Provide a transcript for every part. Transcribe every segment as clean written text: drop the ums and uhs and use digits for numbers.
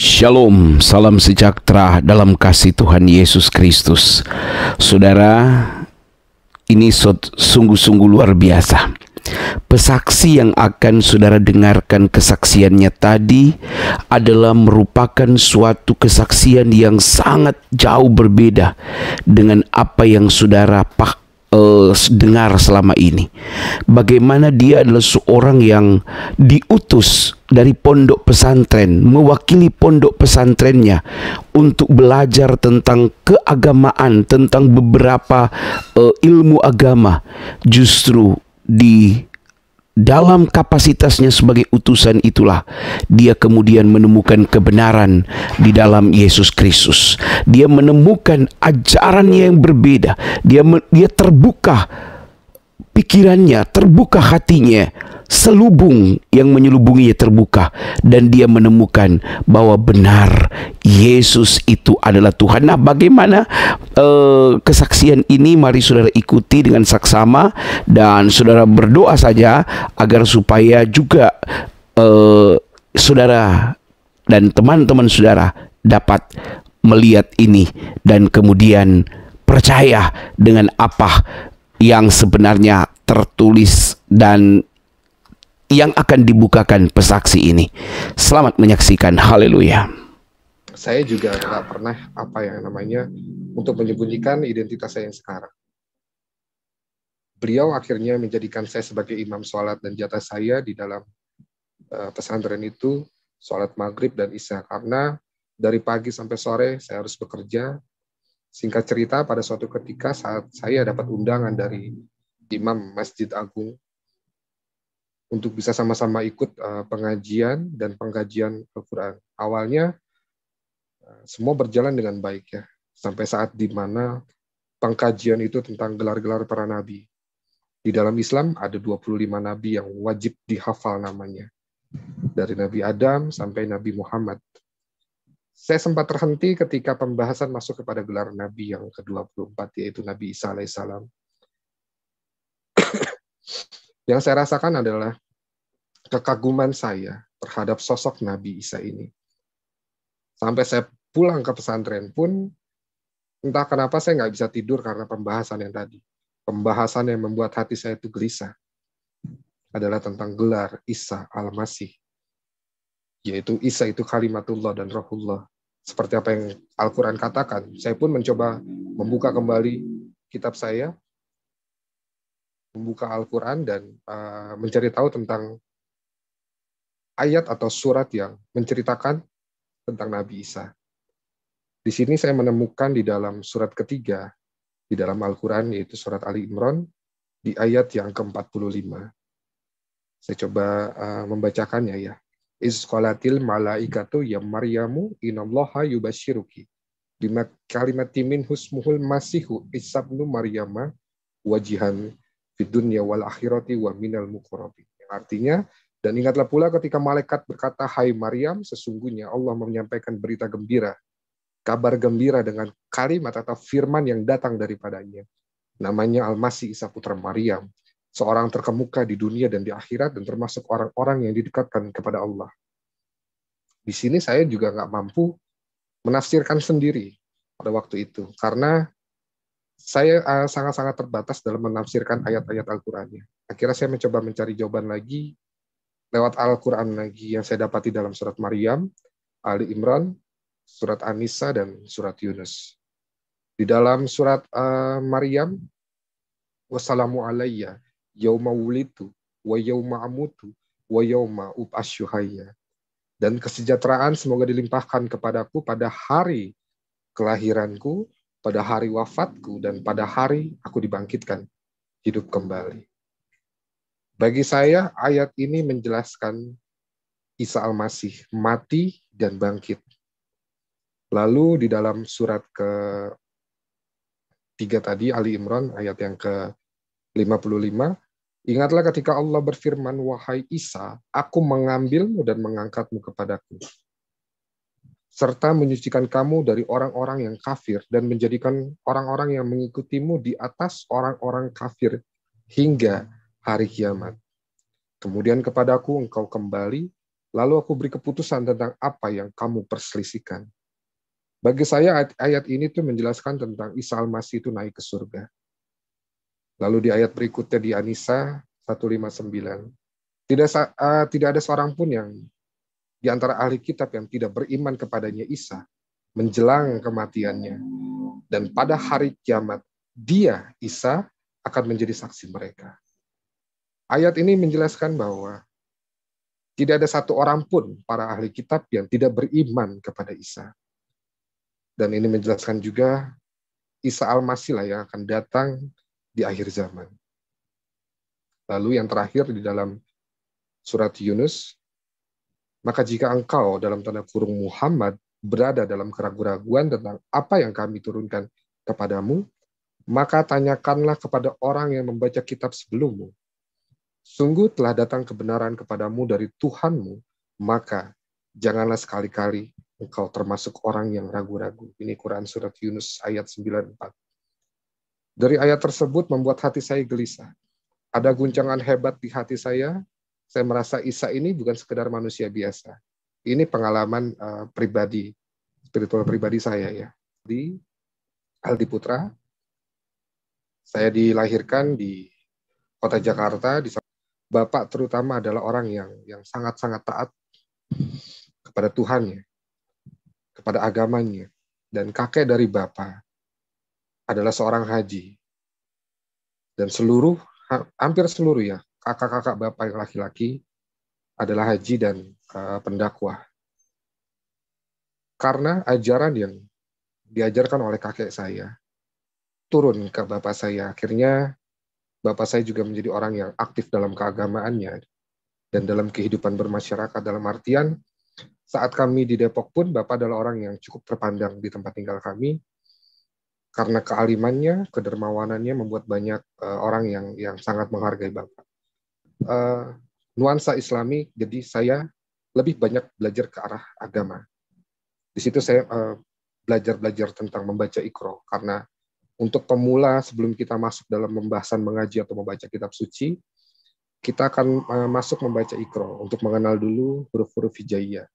Shalom, salam sejahtera dalam kasih Tuhan Yesus Kristus. Saudara, ini sungguh-sungguh luar biasa. Pesaksi yang akan saudara dengarkan kesaksiannya tadi adalah merupakan suatu kesaksian yang sangat jauh berbeda dengan apa yang saudara dengar selama ini. Bagaimana dia adalah seorang yang diutus dari pondok pesantren, mewakili pondok pesantrennya untuk belajar tentang keagamaan, tentang beberapa ilmu agama. Justru di dalam kapasitasnya sebagai utusan itulah dia kemudian menemukan kebenaran di dalam Yesus Kristus. Dia menemukan ajarannya yang berbeda. Dia terbuka pikirannya, terbuka hatinya, selubung yang menyelubunginya terbuka, dan dia menemukan bahwa benar Yesus itu adalah Tuhan. Nah, bagaimana kesaksian ini? Mari saudara ikuti dengan saksama dan saudara berdoa saja agar supaya juga saudara dan teman-teman saudara dapat melihat ini dan kemudian percaya dengan apa yang sebenarnya tertulis dan yang akan dibukakan pesaksi ini. Selamat menyaksikan. Haleluya. Saya juga nggak pernah untuk menyembunyikan identitas saya yang sekarang. Beliau akhirnya menjadikan saya sebagai imam sholat, dan jatah saya di dalam pesantren itu sholat maghrib dan isya, karena dari pagi sampai sore saya harus bekerja. Singkat cerita, pada suatu ketika saat saya dapat undangan dari imam Masjid Agung untuk bisa sama-sama ikut pengajian dan pengkajian Al-Quran. Awalnya semua berjalan dengan baik ya, sampai saat di mana pengkajian itu tentang gelar-gelar para nabi. Di dalam Islam ada 25 nabi yang wajib dihafal namanya, dari Nabi Adam sampai Nabi Muhammad. Saya sempat terhenti ketika pembahasan masuk kepada gelar nabi yang ke-24, yaitu Nabi Isa alaihissalam. Yang saya rasakan adalah kekaguman saya terhadap sosok Nabi Isa ini. Sampai saya pulang ke pesantren pun, entah kenapa saya nggak bisa tidur karena pembahasan yang tadi. Pembahasan yang membuat hati saya itu gelisah adalah tentang gelar Isa Al-Masih, yaitu Isa itu kalimatullah dan rohullah. Seperti apa yang Al-Quran katakan, saya pun mencoba membuka kembali kitab saya, membuka Al-Quran dan mencari tahu tentang ayat atau surat yang menceritakan tentang Nabi Isa. Di sini saya menemukan di dalam surat ketiga di dalam Al-Quran, yaitu surat Ali Imran, di ayat yang ke-45. Saya coba membacakannya ya. Iz qalatil malaikatu ya Maryamu inallaha yubasyiruki bima kalimati min husmuhul masihu Isa ibnu Maryama wajihan fid dunya wal akhirati wa minal muqarrabin. Yang artinya, dan ingatlah pula ketika malaikat berkata, hai Maryam, sesungguhnya Allah menyampaikan berita gembira, kabar gembira dengan kalimat atau firman yang datang daripadanya. Namanya Al-Masih Isa putra Maryam, seorang terkemuka di dunia dan di akhirat, dan termasuk orang-orang yang didekatkan kepada Allah. Di sini saya juga nggak mampu menafsirkan sendiri pada waktu itu, karena saya sangat-sangat terbatas dalam menafsirkan ayat-ayat Al-Qurannya. Akhirnya saya mencoba mencari jawaban lagi lewat Al-Quran lagi yang saya dapati dalam surat Maryam, Ali Imran, surat An-Nisa, dan surat Yunus. Di dalam surat Maryam, wassalamu alayya yauma wulitu wa yauma amutu wa yauma ub'atsu hayya. Dan kesejahteraan semoga dilimpahkan kepadaku pada hari kelahiranku, pada hari wafatku, dan pada hari aku dibangkitkan hidup kembali. Bagi saya, ayat ini menjelaskan Isa Al-Masih mati dan bangkit. Lalu di dalam surat ke-3 tadi, Ali Imran, ayat yang ke-55, ingatlah ketika Allah berfirman, wahai Isa, aku mengambilmu dan mengangkatmu kepadaku, serta menyucikan kamu dari orang-orang yang kafir dan menjadikan orang-orang yang mengikutimu di atas orang-orang kafir hingga hari kiamat. Kemudian kepadaku engkau kembali Lalu aku beri keputusan tentang apa yang kamu perselisihkan. Bagi saya ayat ini tuh menjelaskan tentang Isa Al-Masih itu naik ke surga. Lalu di ayat berikutnya di Anisa 159, tidak ada seorang pun yang di antara ahli kitab yang tidak beriman kepadanya Isa menjelang kematiannya. Dan pada hari kiamat, dia, Isa, akan menjadi saksi mereka. Ayat ini menjelaskan bahwa tidak ada satu orang pun para ahli kitab yang tidak beriman kepada Isa. Dan ini menjelaskan juga Isa Al-Masih lah yang akan datang di akhir zaman. Lalu yang terakhir di dalam surat Yunus, maka jika engkau dalam tanda kurung Muhammad berada dalam keraguan-raguan tentang apa yang kami turunkan kepadamu, maka tanyakanlah kepada orang yang membaca kitab sebelummu. Sungguh telah datang kebenaran kepadamu dari Tuhanmu, maka janganlah sekali-kali engkau termasuk orang yang ragu-ragu. Ini Quran surat Yunus ayat 94. Dari ayat tersebut membuat hati saya gelisah. Ada guncangan hebat di hati saya merasa Isa ini bukan sekedar manusia biasa. Ini pengalaman pribadi, spiritual pribadi saya ya. Di Aldi Putra, saya dilahirkan di kota Jakarta. Bapak terutama adalah orang yang sangat-sangat taat kepada Tuhannya, kepada agamanya. Dan kakek dari Bapak adalah seorang haji. Dan hampir seluruh ya, kakak-kakak Bapak yang laki-laki adalah haji dan pendakwah. Karena ajaran yang diajarkan oleh kakek saya turun ke bapak saya, akhirnya bapak saya juga menjadi orang yang aktif dalam keagamaannya dan dalam kehidupan bermasyarakat. Dalam artian, saat kami di Depok pun bapak adalah orang yang cukup terpandang di tempat tinggal kami, karena kealimannya, kedermawanannya membuat banyak orang yang sangat menghargai bapak. Nuansa Islami, jadi saya lebih banyak belajar ke arah agama. Di situ saya belajar tentang membaca Iqra, karena untuk pemula sebelum kita masuk dalam pembahasan mengaji atau membaca kitab suci, kita akan masuk membaca Iqra untuk mengenal dulu huruf-huruf hijaiyah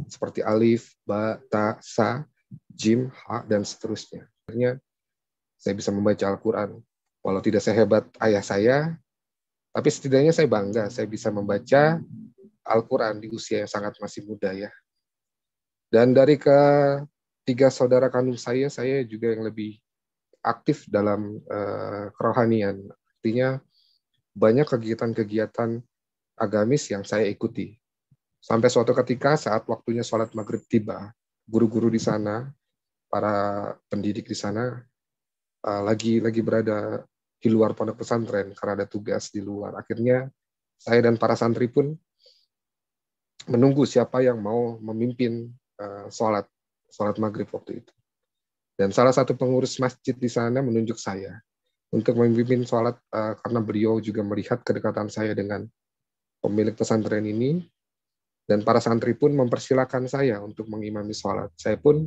seperti alif, ba, ta, sa, jim, ha, dan seterusnya. Akhirnya saya bisa membaca Al-Quran. Walau tidak sehebat ayah saya, tapi setidaknya saya bangga saya bisa membaca Al-Quran di usia yang sangat masih muda ya. Dan dari ketiga saudara kandung saya juga yang lebih aktif dalam kerohanian. Artinya banyak kegiatan-kegiatan agamis yang saya ikuti. Sampai suatu ketika saat waktunya sholat maghrib tiba, guru-guru di sana, para pendidik di sana lagi berada di luar pondok pesantren karena ada tugas di luar. Akhirnya saya dan para santri pun menunggu siapa yang mau memimpin sholat maghrib waktu itu. Dan salah satu pengurus masjid di sana menunjuk saya untuk memimpin sholat karena beliau juga melihat kedekatan saya dengan pemilik pesantren ini, dan para santri pun mempersilahkan saya untuk mengimami sholat. Saya pun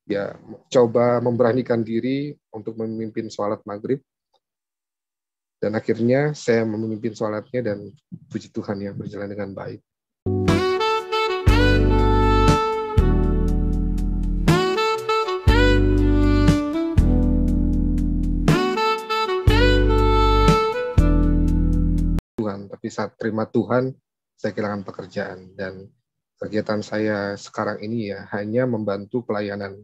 ya coba memberanikan diri untuk memimpin sholat maghrib, dan akhirnya saya memimpin sholatnya dan puji Tuhan ya berjalan dengan baik. Tapi saat terima Tuhan, saya kehilangan pekerjaan, dan kegiatan saya sekarang ini ya hanya membantu pelayanan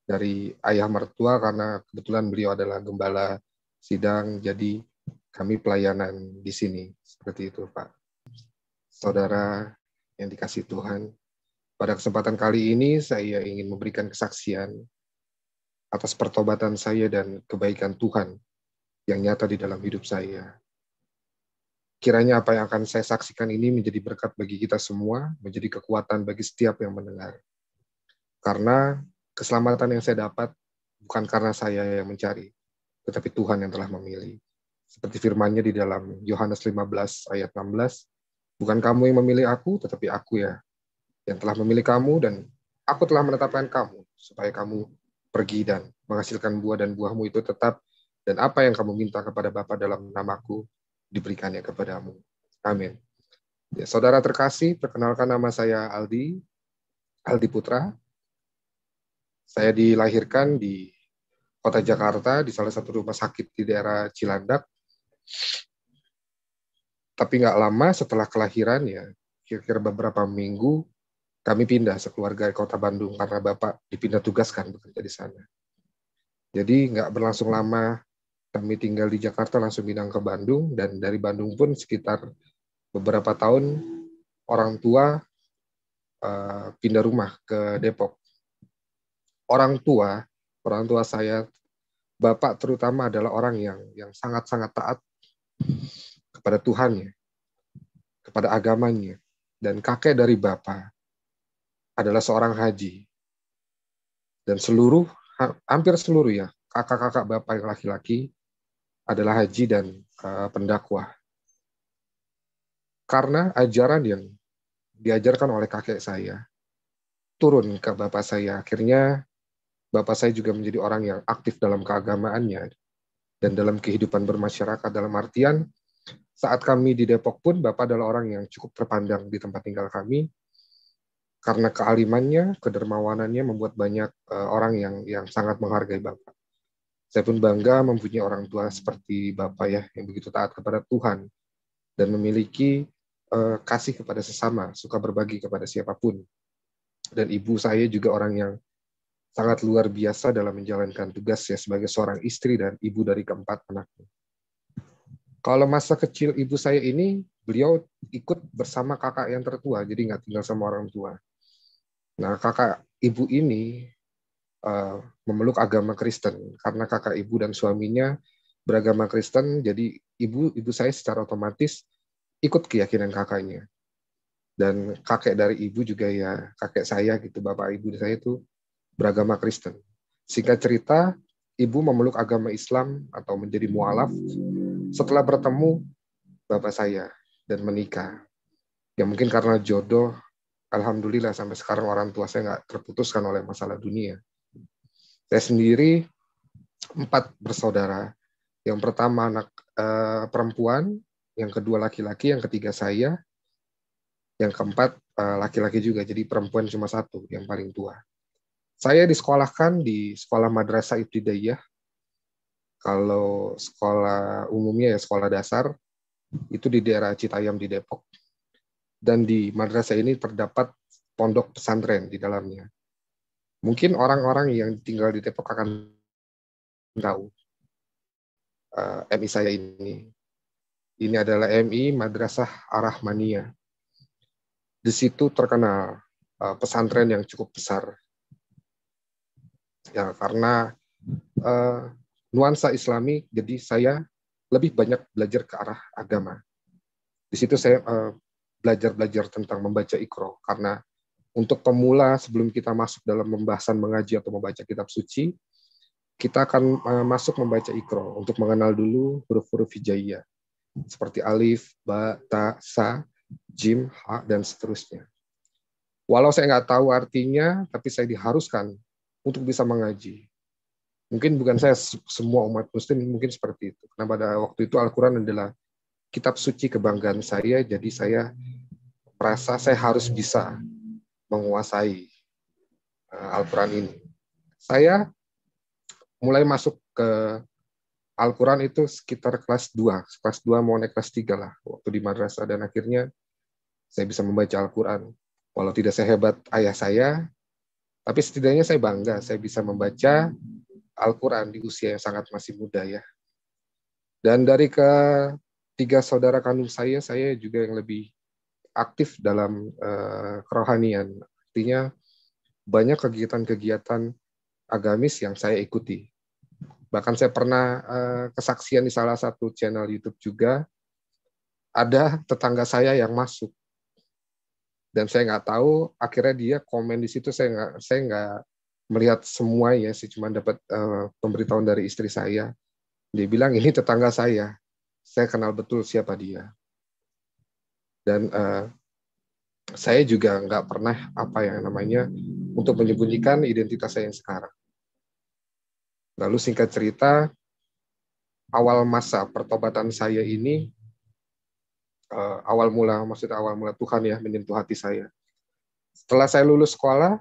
dari ayah mertua karena kebetulan beliau adalah gembala sidang, jadi kami pelayanan di sini. Seperti itu, Pak. Saudara yang dikasihi Tuhan, pada kesempatan kali ini saya ingin memberikan kesaksian atas pertobatan saya dan kebaikan Tuhan yang nyata di dalam hidup saya. Kiranya apa yang akan saya saksikan ini menjadi berkat bagi kita semua, menjadi kekuatan bagi setiap yang mendengar. Karena keselamatan yang saya dapat bukan karena saya yang mencari, tetapi Tuhan yang telah memilih. Seperti firman-Nya di dalam Yohanes 15 ayat 16, bukan kamu yang memilih aku, tetapi aku ya yang telah memilih kamu, dan aku telah menetapkan kamu supaya kamu pergi dan menghasilkan buah, dan buahmu itu tetap, dan apa yang kamu minta kepada Bapa dalam namaku diberikannya kepadamu. Amin. Ya, saudara terkasih, perkenalkan nama saya Aldi Putra. Saya dilahirkan di kota Jakarta, di salah satu rumah sakit di daerah Cilandak. Tapi nggak lama setelah kelahiran, ya kira-kira beberapa minggu, kami pindah sekeluarga ke kota Bandung karena Bapak dipindah tugaskan bekerja di sana. Jadi nggak berlangsung lama, kami tinggal di Jakarta langsung pindah ke Bandung, dan dari Bandung pun sekitar beberapa tahun orang tua pindah rumah ke Depok. Orang tua, orang tua saya, Bapak terutama adalah orang yang sangat-sangat taat kepada Tuhannya, kepada agamanya, dan kakek dari Bapak adalah seorang haji, dan hampir seluruh ya kakak-kakak Bapak yang laki-laki adalah haji dan pendakwah. Karena ajaran yang diajarkan oleh kakek saya turun ke Bapak saya, akhirnya Bapak saya juga menjadi orang yang aktif dalam keagamaannya dan dalam kehidupan bermasyarakat. Dalam artian, saat kami di Depok pun, Bapak adalah orang yang cukup terpandang di tempat tinggal kami, karena kealimannya, kedermawanannya membuat banyak orang yang sangat menghargai Bapak. Saya pun bangga mempunyai orang tua seperti Bapak ya, yang begitu taat kepada Tuhan dan memiliki kasih kepada sesama, suka berbagi kepada siapapun. Dan ibu saya juga orang yang sangat luar biasa dalam menjalankan tugasnya sebagai seorang istri dan ibu dari keempat anaknya. Kalau masa kecil ibu saya ini, beliau ikut bersama kakak yang tertua, jadi nggak tinggal sama orang tua. Nah, kakak ibu ini memeluk agama Kristen, karena kakak ibu dan suaminya beragama Kristen, jadi ibu saya secara otomatis ikut keyakinan kakaknya. Dan kakek dari ibu juga ya kakek saya gitu, bapak ibu saya itu beragama Kristen. Singkat cerita, ibu memeluk agama Islam atau menjadi mualaf setelah bertemu bapak saya dan menikah. Ya mungkin karena jodoh, alhamdulillah sampai sekarang orang tua saya nggak terputuskan oleh masalah dunia. Saya sendiri 4 bersaudara. Yang pertama anak perempuan, yang kedua laki-laki, yang ketiga saya, yang keempat laki-laki juga. Jadi perempuan cuma 1, yang paling tua. Saya disekolahkan di sekolah madrasah ibtidaiyah. Kalau sekolah umumnya ya sekolah dasar, itu di daerah Citayam di Depok. Dan di madrasah ini terdapat pondok pesantren di dalamnya. Mungkin orang-orang yang tinggal di Depok akan tahu MI saya ini. Ini adalah MI Madrasah Ar-Rahmaniyah. Di situ terkenal pesantren yang cukup besar. Ya, karena nuansa Islami, jadi saya lebih banyak belajar ke arah agama. Di situ saya belajar tentang membaca Iqra, karena untuk pemula sebelum kita masuk dalam pembahasan mengaji atau membaca kitab suci, kita akan masuk membaca Iqra untuk mengenal dulu huruf-huruf hijaiyah seperti alif, ba, ta, sa, jim, ha, dan seterusnya. Walau saya nggak tahu artinya, tapi saya diharuskan untuk bisa mengaji. Mungkin bukan saya, semua umat muslim mungkin seperti itu. Karena pada waktu itu Al-Quran adalah kitab suci kebanggaan saya, jadi saya merasa saya harus bisa menguasai Al-Quran ini. Saya mulai masuk ke Al-Quran itu sekitar kelas 2 mau naik kelas 3 lah, waktu di madrasah, dan akhirnya saya bisa membaca Al-Quran. Walau tidak sehebat ayah saya, tapi setidaknya saya bangga, saya bisa membaca Al-Quran di usia yang sangat masih muda ya. Dan dari ketiga saudara kandung saya juga yang lebih aktif dalam kerohanian. Artinya banyak kegiatan-kegiatan agamis yang saya ikuti. Bahkan saya pernah kesaksian di salah satu channel YouTube juga, ada tetangga saya yang masuk. Dan saya nggak tahu, akhirnya dia komen di situ, saya nggak melihat semua ya, saya cuma dapat pemberitahuan dari istri saya. Dia bilang, ini tetangga saya kenal betul siapa dia. Dan saya juga nggak pernah untuk menyembunyikan identitas saya yang sekarang. Lalu singkat cerita, awal masa pertobatan saya ini awal mula Tuhan ya menyentuh hati saya. Setelah saya lulus sekolah,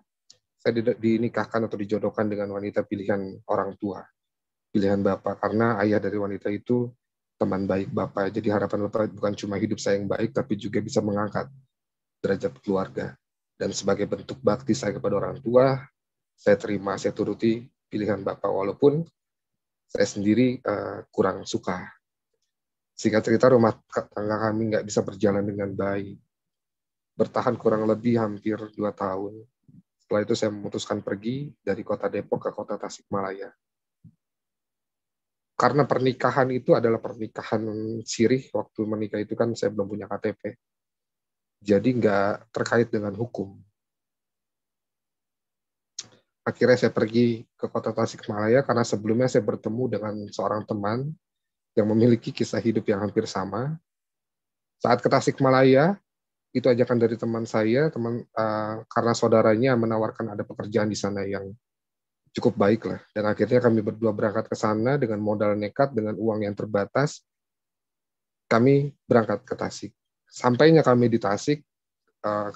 saya dinikahkan atau dijodohkan dengan wanita pilihan orang tua, pilihan Bapak, karena ayah dari wanita itu teman baik Bapak. Jadi harapan Bapak bukan cuma hidup saya yang baik, tapi juga bisa mengangkat derajat keluarga. Dan sebagai bentuk bakti saya kepada orang tua, saya terima, saya turuti pilihan Bapak, walaupun saya sendiri kurang suka. Singkat cerita, rumah tangga kami nggak bisa berjalan dengan baik. Bertahan kurang lebih hampir 2 tahun. Setelah itu saya memutuskan pergi dari kota Depok ke kota Tasikmalaya. Karena pernikahan itu adalah pernikahan sirih, waktu menikah itu kan saya belum punya KTP. Jadi nggak terkait dengan hukum. Akhirnya saya pergi ke kota Tasikmalaya karena sebelumnya saya bertemu dengan seorang teman yang memiliki kisah hidup yang hampir sama. Saat ke Tasikmalaya, itu ajakan dari teman saya, karena saudaranya menawarkan ada pekerjaan di sana yang cukup baik lah. Dan akhirnya kami berdua berangkat ke sana dengan modal nekat, dengan uang yang terbatas. Kami berangkat ke Tasik. Sampainya kami di Tasik,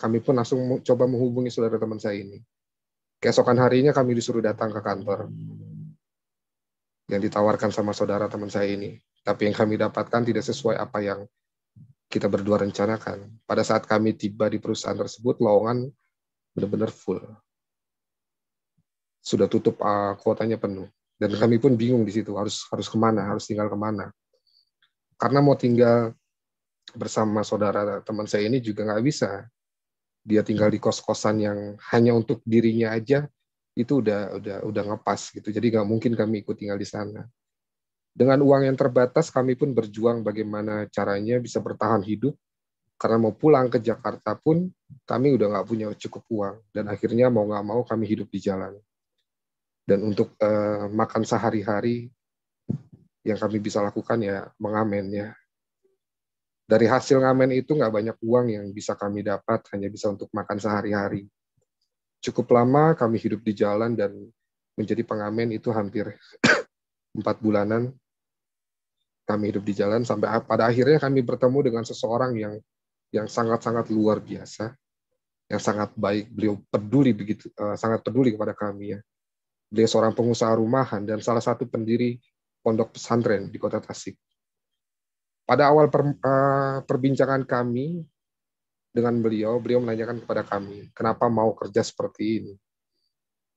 kami pun langsung coba menghubungi saudara teman saya ini. Keesokan harinya kami disuruh datang ke kantor yang ditawarkan sama saudara teman saya ini. Tapi yang kami dapatkan tidak sesuai apa yang kita berdua rencanakan. Pada saat kami tiba di perusahaan tersebut, lowongan benar-benar full. Sudah tutup, kuotanya penuh. Dan kami pun bingung di situ, harus kemana, harus tinggal kemana. Karena mau tinggal bersama saudara teman saya ini juga nggak bisa. Dia tinggal di kos-kosan yang hanya untuk dirinya aja, itu udah ngepas gitu. Jadi nggak mungkin kami ikut tinggal di sana. Dengan uang yang terbatas, kami pun berjuang bagaimana caranya bisa bertahan hidup. Karena mau pulang ke Jakarta pun, kami udah nggak punya cukup uang. Dan akhirnya mau nggak mau kami hidup di jalan. Dan untuk makan sehari-hari, yang kami bisa lakukan ya mengamen ya. Dari hasil ngamen itu nggak banyak uang yang bisa kami dapat, hanya bisa untuk makan sehari-hari. Cukup lama kami hidup di jalan dan menjadi pengamen itu hampir 4 bulanan kami hidup di jalan, sampai pada akhirnya kami bertemu dengan seseorang yang sangat-sangat luar biasa, yang sangat baik. Beliau sangat peduli kepada kami ya. Beliau seorang pengusaha rumahan dan salah satu pendiri pondok pesantren di kota Tasik. Pada awal perbincangan kami dengan beliau menanyakan kepada kami, kenapa mau kerja seperti ini?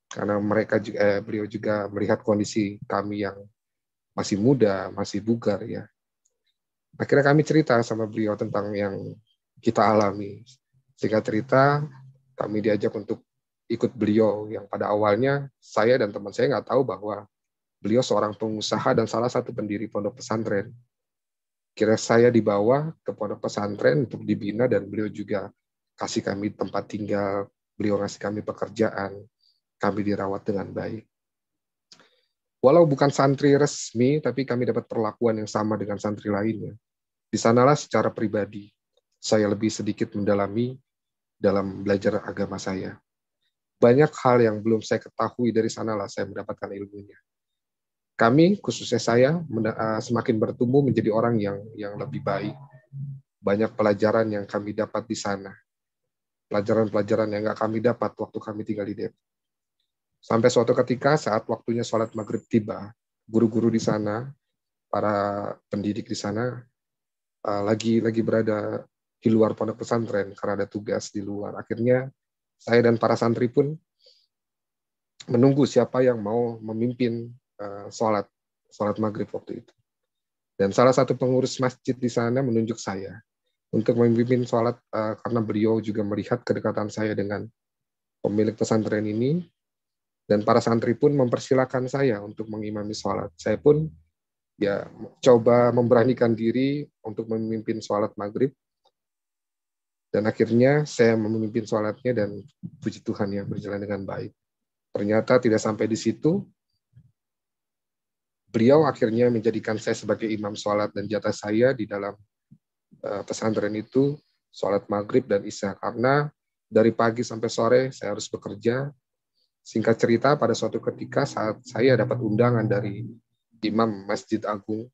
Karena beliau juga melihat kondisi kami yang masih muda, masih bugar ya. Akhirnya kami cerita sama beliau tentang yang kita alami. Singkat cerita, kami diajak untuk ikut beliau yang pada awalnya saya dan teman saya nggak tahu bahwa beliau seorang pengusaha dan salah satu pendiri pondok pesantren. Kira saya dibawa ke pondok pesantren untuk dibina dan beliau juga kasih kami tempat tinggal, beliau ngasih kami pekerjaan, kami dirawat dengan baik. Walau bukan santri resmi, tapi kami dapat perlakuan yang sama dengan santri lainnya. Di sanalah secara pribadi, saya lebih sedikit mendalami dalam belajar agama saya. Banyak hal yang belum saya ketahui, dari sanalah saya mendapatkan ilmunya. Kami, khususnya saya, semakin bertumbuh menjadi orang yang lebih baik. Banyak pelajaran yang kami dapat di sana. Pelajaran-pelajaran yang nggak kami dapat waktu kami tinggal di Depok. Sampai suatu ketika saat waktunya sholat maghrib tiba, guru-guru di sana, para pendidik di sana, lagi berada di luar pondok pesantren karena ada tugas di luar. Akhirnya saya dan para santri pun menunggu siapa yang mau memimpin sholat maghrib waktu itu. Dan salah satu pengurus masjid di sana menunjuk saya untuk memimpin sholat karena beliau juga melihat kedekatan saya dengan pemilik pesantren ini, dan para santri pun mempersilahkan saya untuk mengimami sholat. Saya pun ya coba memberanikan diri untuk memimpin sholat maghrib, dan akhirnya saya memimpin sholatnya dan puji Tuhan ya berjalan dengan baik. Ternyata tidak sampai di situ, beliau akhirnya menjadikan saya sebagai imam sholat dan jatah saya di dalam pesantren itu sholat maghrib dan isya, karena dari pagi sampai sore saya harus bekerja. Singkat cerita, pada suatu ketika saat saya dapat undangan dari imam Masjid Agung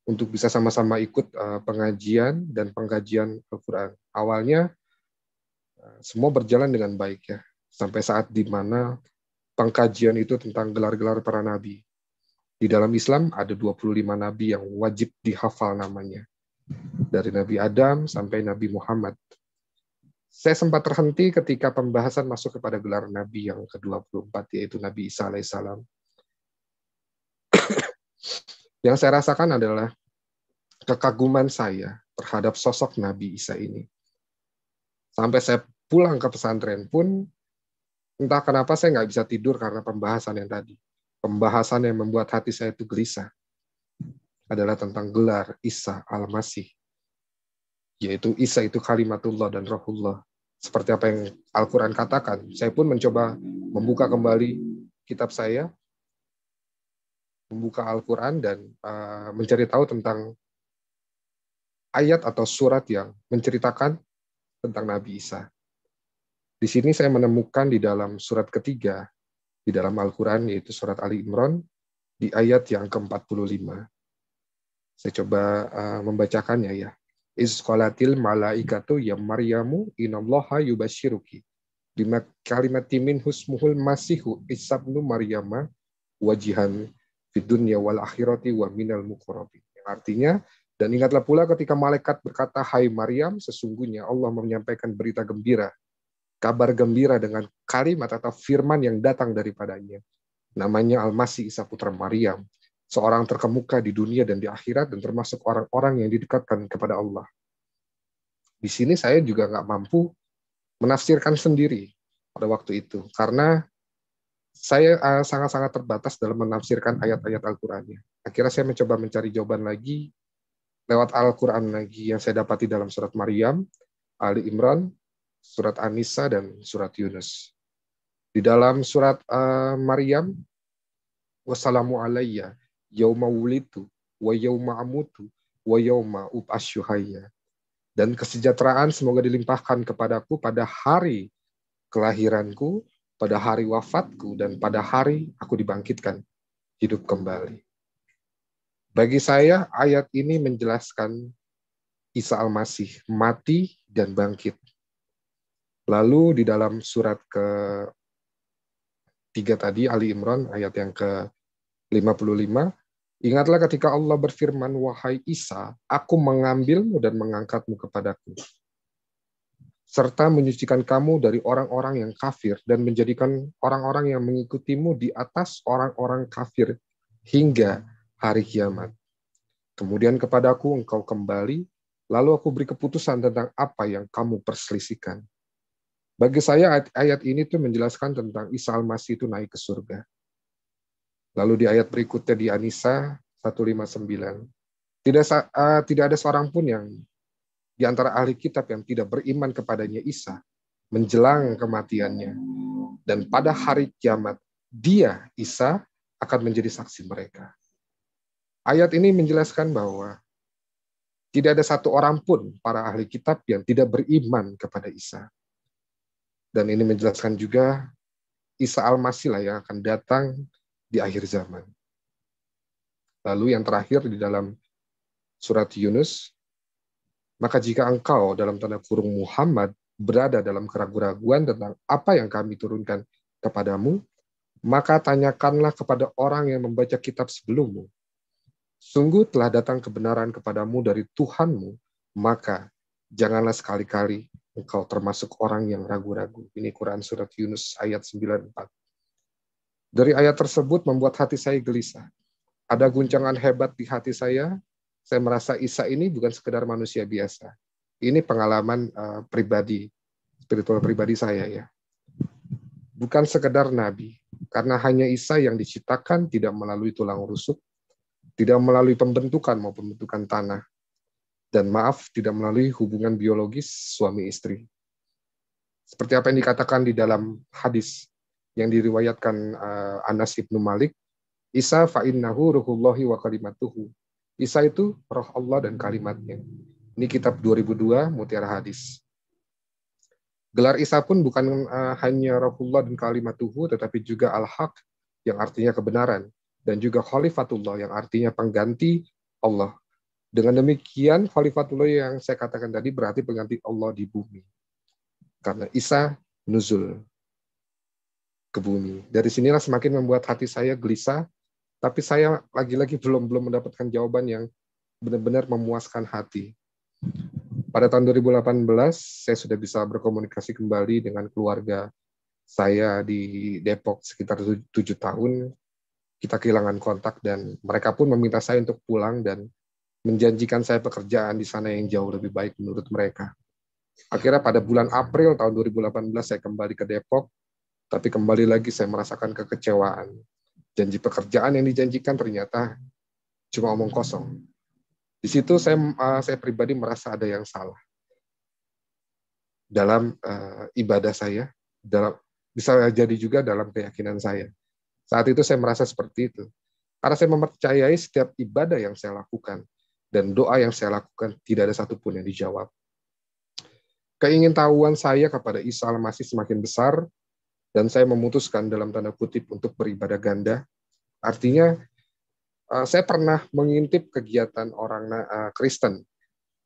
untuk bisa sama-sama ikut pengajian dan pengkajian Al-Quran. Awalnya semua berjalan dengan baik ya, sampai saat di mana pengkajian itu tentang gelar-gelar para nabi. Di dalam Islam ada 25 nabi yang wajib dihafal namanya. Dari Nabi Adam sampai Nabi Muhammad. Saya sempat terhenti ketika pembahasan masuk kepada gelar nabi yang ke-24, yaitu Nabi Isa alaihissalam. Yang saya rasakan adalah kekaguman saya terhadap sosok Nabi Isa ini. Sampai saya pulang ke pesantren pun, entah kenapa saya nggak bisa tidur karena pembahasan yang tadi. Pembahasan yang membuat hati saya itu gelisah adalah tentang gelar Isa al-Masih. Yaitu Isa itu kalimatullah dan rohullah. Seperti apa yang Al-Quran katakan. Saya pun mencoba membuka kembali kitab saya, membuka Al-Quran dan mencari tahu tentang ayat atau surat yang menceritakan tentang Nabi Isa. Di sini saya menemukan di dalam surat ketiga, di dalam Al-Quran, yaitu surat Ali Imran, di ayat yang ke-45. Saya coba membacakannya ya. Iz qalatil malaikatu ya Maryamu inallaha yubasyiruki bima kalimatin min husmuhul masihu Isa ibnu Maryama wajihan fid dunya wal akhirati wa minal muqarrabin. Yang artinya, dan ingatlah pula ketika malaikat berkata, hai Maryam, sesungguhnya Allah menyampaikan berita gembira, kabar gembira dengan kalimat atau firman yang datang daripadanya. Namanya Al-Masih Isa putra Maryam, seorang terkemuka di dunia dan di akhirat, dan termasuk orang-orang yang didekatkan kepada Allah. Di sini saya juga nggak mampu menafsirkan sendiri pada waktu itu, karena saya sangat-sangat terbatas dalam menafsirkan ayat-ayat Al-Qurannya. Akhirnya saya mencoba mencari jawaban lagi lewat Al-Quran lagi yang saya dapati dalam surat Maryam, Ali Imran, surat An-Nisa, dan surat Yunus. Di dalam surat Maryam, wassalamu alayya yauma wulitu wa yauma amutu wa yauma ub'atsu hayya. Dan kesejahteraan semoga dilimpahkan kepadaku pada hari kelahiranku, pada hari wafatku, dan pada hari aku dibangkitkan hidup kembali. Bagi saya, ayat ini menjelaskan Isa Al-Masih mati dan bangkit. Lalu di dalam surat ke-3 tadi, Ali Imran, ayat yang ke-55, ingatlah ketika Allah berfirman, wahai Isa, aku mengambilmu dan mengangkatmu kepadaku, serta menyucikan kamu dari orang-orang yang kafir dan menjadikan orang-orang yang mengikutimu di atas orang-orang kafir hingga hari kiamat. Kemudian kepadaku engkau kembali, lalu aku beri keputusan tentang apa yang kamu perselisihkan. Bagi saya ayat ini tuh menjelaskan tentang Isa Al-Masih itu naik ke surga. Lalu di ayat berikutnya di An-Nisa 159, tidak ada seorang pun yang di antara ahli kitab yang tidak beriman kepadanya Isa menjelang kematiannya. Dan pada hari kiamat, dia, Isa, akan menjadi saksi mereka. Ayat ini menjelaskan bahwa tidak ada satu orang pun para ahli kitab yang tidak beriman kepada Isa. Dan ini menjelaskan juga Isa Al-Masih lah yang akan datang di akhir zaman. Lalu yang terakhir di dalam surat Yunus, maka jika engkau dalam tanda kurung Muhammad berada dalam keraguan-raguan tentang apa yang kami turunkan kepadamu, maka tanyakanlah kepada orang yang membaca kitab sebelummu. Sungguh telah datang kebenaran kepadamu dari Tuhanmu, maka janganlah sekali-kali engkau termasuk orang yang ragu-ragu. Ini Quran surat Yunus ayat 94. Dari ayat tersebut membuat hati saya gelisah. Ada guncangan hebat di hati saya. Saya merasa Isa ini bukan sekedar manusia biasa. Ini pengalaman pribadi, spiritual pribadi saya ya. Bukan sekedar nabi, karena hanya Isa yang diciptakan tidak melalui tulang rusuk, tidak melalui pembentukan maupun pembentukan tanah, dan maaf, tidak melalui hubungan biologis suami istri. Seperti apa yang dikatakan di dalam hadis yang diriwayatkan Anas ibnu Malik, Isa fa'innahu ruhullahi wa kalimatuhu. Isa itu roh Allah dan kalimatnya. Ini kitab 2002 Mutiara Hadis. Gelar Isa pun bukan hanya rohullah dan kalimatuhu, tetapi juga al-haq yang artinya kebenaran, dan juga khalifatullah yang artinya pengganti Allah Dengan demikian, khalifatullah yang saya katakan tadi berarti pengganti Allah di bumi. Karena Isa nuzul ke bumi. Dari sinilah semakin membuat hati saya gelisah, tapi saya lagi-lagi belum mendapatkan jawaban yang benar-benar memuaskan hati. Pada tahun 2018, saya sudah bisa berkomunikasi kembali dengan keluarga saya di Depok sekitar 7 tahun. Kita kehilangan kontak dan mereka pun meminta saya untuk pulang dan menjanjikan saya pekerjaan di sana yang jauh lebih baik menurut mereka. Akhirnya pada bulan April tahun 2018 saya kembali ke Depok, tapi kembali lagi saya merasakan kekecewaan. Janji pekerjaan yang dijanjikan ternyata cuma omong kosong. Di situ saya pribadi merasa ada yang salah dalam ibadah saya, bisa jadi juga dalam keyakinan saya. Saat itu saya merasa seperti itu. Karena saya mempercayai setiap ibadah yang saya lakukan dan doa yang saya lakukan tidak ada satupun yang dijawab. Keingintahuan saya kepada Isa Al-Masih semakin besar dan saya memutuskan dalam tanda kutip untuk beribadah ganda. Artinya saya pernah mengintip kegiatan orang Kristen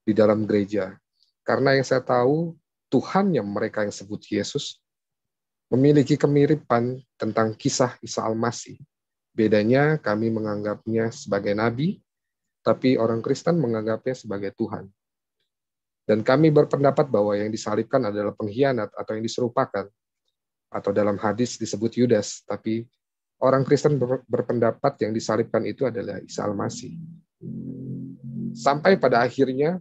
di dalam gereja. Karena yang saya tahu Tuhan yang mereka yang sebut Yesus memiliki kemiripan tentang kisah Isa Al-Masih. Bedanya kami menganggapnya sebagai nabi, tapi orang Kristen menganggapnya sebagai Tuhan. Dan kami berpendapat bahwa yang disalibkan adalah pengkhianat atau yang diserupakan. Atau dalam hadis disebut Yudas, tapi orang Kristen berpendapat yang disalibkan itu adalah Isa Al-Masih. Sampai pada akhirnya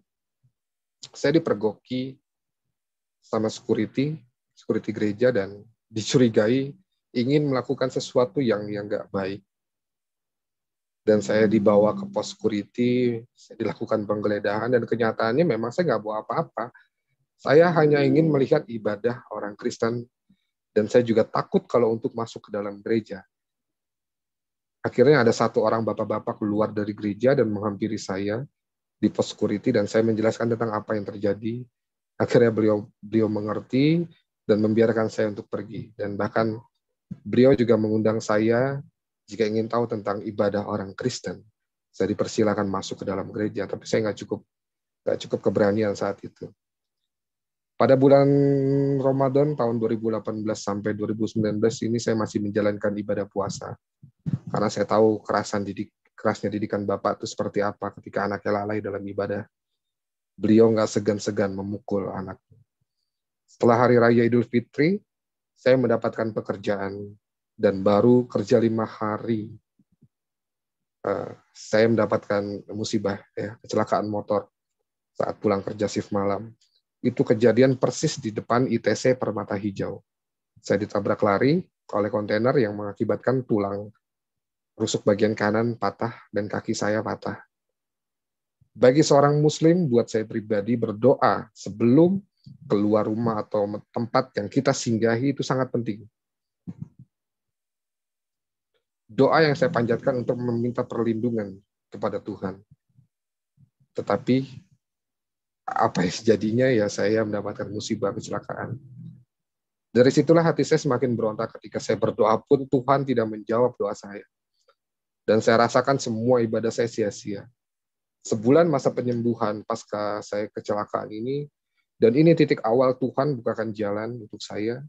saya dipergoki sama security gereja dan dicurigai ingin melakukan sesuatu yang nggak baik. Dan saya dibawa ke pos security, saya dilakukan penggeledahan, dan kenyataannya memang saya nggak bawa apa-apa. Saya hanya ingin melihat ibadah orang Kristen, dan saya juga takut kalau untuk masuk ke dalam gereja. Akhirnya ada satu orang bapak-bapak keluar dari gereja dan menghampiri saya di pos security, dan saya menjelaskan tentang apa yang terjadi. Akhirnya beliau mengerti dan membiarkan saya untuk pergi. Dan bahkan beliau juga mengundang saya jika ingin tahu tentang ibadah orang Kristen. Saya dipersilakan masuk ke dalam gereja, tapi saya nggak cukup keberanian saat itu. Pada bulan Ramadan tahun 2018 sampai 2019 ini saya masih menjalankan ibadah puasa. Karena saya tahu kerasnya didikan Bapak itu seperti apa ketika anaknya lalai dalam ibadah. Beliau nggak segan-segan memukul anaknya. Setelah Hari Raya Idul Fitri, saya mendapatkan pekerjaan dan baru kerja 5 hari. Saya mendapatkan musibah, kecelakaan motor saat pulang kerja shift malam. Itu kejadian persis di depan ITC Permata Hijau. Saya ditabrak lari oleh kontainer yang mengakibatkan tulang rusuk bagian kanan patah dan kaki saya patah. Bagi seorang Muslim, buat saya pribadi berdoa sebelum keluar rumah atau tempat yang kita singgahi itu sangat penting. Doa yang saya panjatkan untuk meminta perlindungan kepada Tuhan. Tetapi apa yang jadinya ya saya mendapatkan musibah kecelakaan. Dari situlah hati saya semakin berontak ketika saya berdoa pun Tuhan tidak menjawab doa saya. Dan saya rasakan semua ibadah saya sia-sia. Sebulan masa penyembuhan pasca saya kecelakaan ini, dan ini titik awal Tuhan bukakan jalan untuk saya.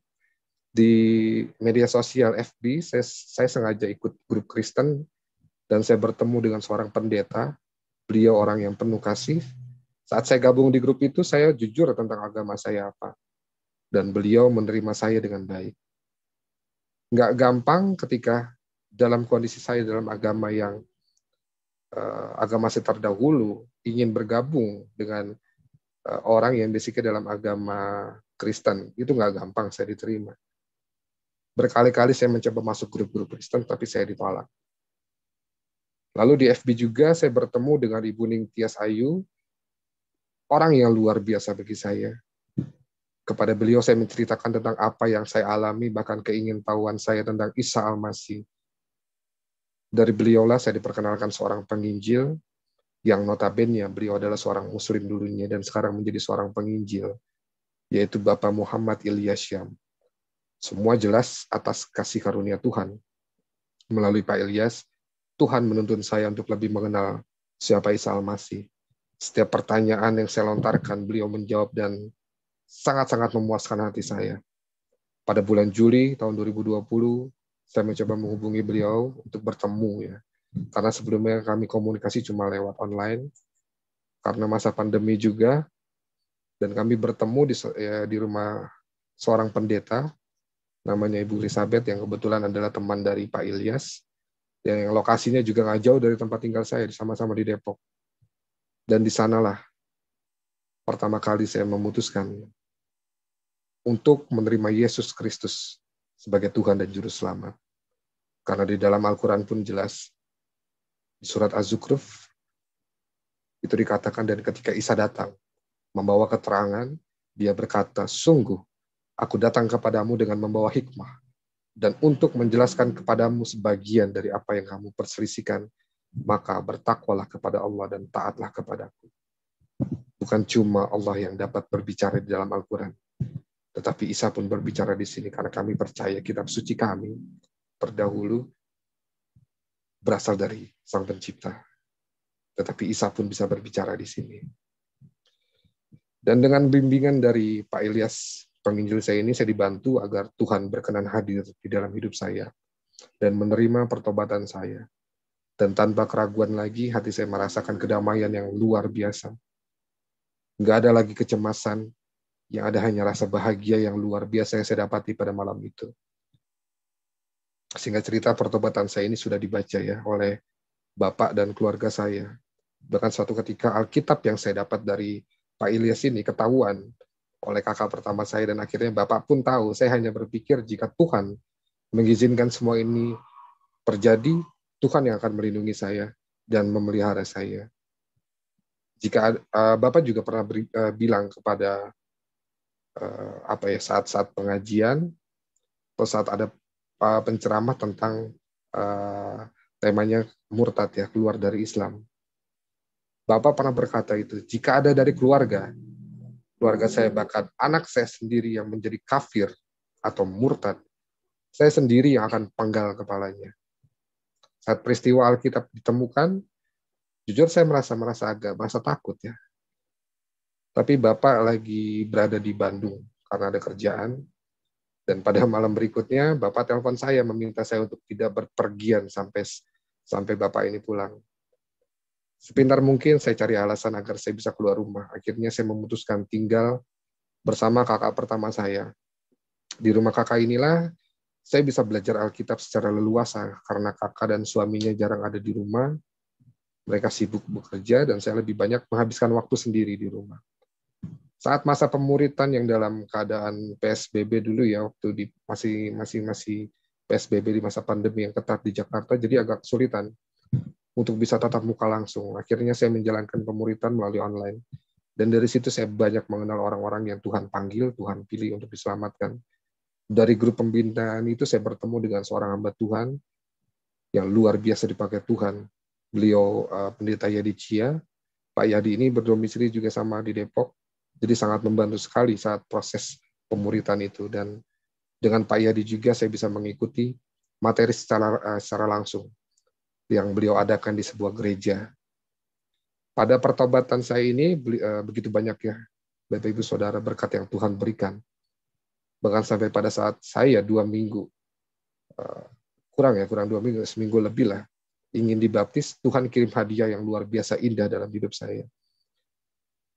Di media sosial FB, saya sengaja ikut grup Kristen, dan saya bertemu dengan seorang pendeta. Beliau orang yang penuh kasih. Saat saya gabung di grup itu, saya jujur tentang agama saya apa. Dan beliau menerima saya dengan baik. Nggak gampang ketika dalam kondisi saya dalam agama yang agama saya terdahulu, ingin bergabung dengan orang yang basicnya dalam agama Kristen. Itu nggak gampang saya diterima. Berkali-kali saya mencoba masuk grup-grup Kristen, tapi saya ditolak. Lalu di FB juga saya bertemu dengan Ibu Ning Tias Ayu, orang yang luar biasa bagi saya. Kepada beliau saya menceritakan tentang apa yang saya alami, bahkan keingintahuan saya tentang Isa Al-Masih. Dari beliaulah saya diperkenalkan seorang penginjil, yang notabene beliau adalah seorang Muslim dulunya dan sekarang menjadi seorang penginjil, yaitu Bapak Muhammad Ilyas Syam. Semua jelas atas kasih karunia Tuhan. Melalui Pak Ilyas, Tuhan menuntun saya untuk lebih mengenal siapa Isa Al-Masih. Setiap pertanyaan yang saya lontarkan, beliau menjawab dan sangat-sangat memuaskan hati saya. Pada bulan Juli tahun 2020, saya mencoba menghubungi beliau untuk bertemu ya. Karena sebelumnya kami komunikasi cuma lewat online, karena masa pandemi juga, dan kami bertemu di rumah seorang pendeta, namanya Ibu Elizabeth, yang kebetulan adalah teman dari Pak Ilyas, yang lokasinya juga nggak jauh dari tempat tinggal saya, sama-sama di Depok. Dan di sanalah pertama kali saya memutuskan untuk menerima Yesus Kristus sebagai Tuhan dan Juru Selamat. Karena di dalam Al-Quran pun jelas, di surat Az-Zukhruf, itu dikatakan, dan ketika Isa datang, membawa keterangan, dia berkata, sungguh, aku datang kepadamu dengan membawa hikmah, dan untuk menjelaskan kepadamu sebagian dari apa yang kamu perselisihkan, maka bertakwalah kepada Allah dan taatlah kepadaku. Bukan cuma Allah yang dapat berbicara di dalam Al-Quran, tetapi Isa pun berbicara di sini, karena kami percaya kitab suci kami terdahulu berasal dari Sang Pencipta. Tetapi Isa pun bisa berbicara di sini. Dan dengan bimbingan dari Pak Ilyas, penginjil saya ini, saya dibantu agar Tuhan berkenan hadir di dalam hidup saya dan menerima pertobatan saya. Dan tanpa keraguan lagi, hati saya merasakan kedamaian yang luar biasa. Nggak ada lagi kecemasan, yang ada hanya rasa bahagia yang luar biasa yang saya dapati pada malam itu. Sehingga cerita pertobatan saya ini sudah dibaca ya oleh Bapak dan keluarga saya. Bahkan suatu ketika Alkitab yang saya dapat dari Pak Ilyas ini ketahuan oleh kakak pertama saya, dan akhirnya Bapak pun tahu. Saya hanya berpikir jika Tuhan mengizinkan semua ini terjadi, Tuhan yang akan melindungi saya dan memelihara saya. Jika Bapak juga pernah bilang kepada saat-saat pengajian atau saat ada penceramah tentang temanya murtad ya, keluar dari Islam. Bapak pernah berkata itu, jika ada dari keluarga saya, bahkan anak saya sendiri yang menjadi kafir atau murtad, saya sendiri yang akan penggal kepalanya. Saat peristiwa Alkitab ditemukan, jujur saya merasa takut ya. Tapi Bapak lagi berada di Bandung karena ada kerjaan, dan pada malam berikutnya Bapak telepon saya meminta saya untuk tidak berpergian sampai Bapak ini pulang. Sepintar mungkin saya cari alasan agar saya bisa keluar rumah. Akhirnya saya memutuskan tinggal bersama kakak pertama saya. Di rumah kakak inilah saya bisa belajar Alkitab secara leluasa karena kakak dan suaminya jarang ada di rumah. Mereka sibuk bekerja dan saya lebih banyak menghabiskan waktu sendiri di rumah. Saat masa pemuritan yang dalam keadaan PSBB dulu ya, waktu masih PSBB di masa pandemi yang ketat di Jakarta, jadi agak kesulitan untuk bisa tatap muka langsung. Akhirnya saya menjalankan pemuritan melalui online. Dan dari situ saya banyak mengenal orang-orang yang Tuhan panggil, Tuhan pilih untuk diselamatkan. Dari grup pembinaan itu saya bertemu dengan seorang hamba Tuhan yang luar biasa dipakai Tuhan. Beliau pendeta Yadi Chia. Pak Yadi ini berdomisili juga sama di Depok. Jadi sangat membantu sekali saat proses pemuritan itu. Dan dengan Pak Yadi juga saya bisa mengikuti materi secara langsung yang beliau adakan di sebuah gereja. Pada pertobatan saya ini begitu banyak ya, Bapak Ibu Saudara, berkat yang Tuhan berikan. Bahkan sampai pada saat saya 2 minggu, kurang 2 minggu, seminggu lebih lah, ingin dibaptis, Tuhan kirim hadiah yang luar biasa indah dalam hidup saya.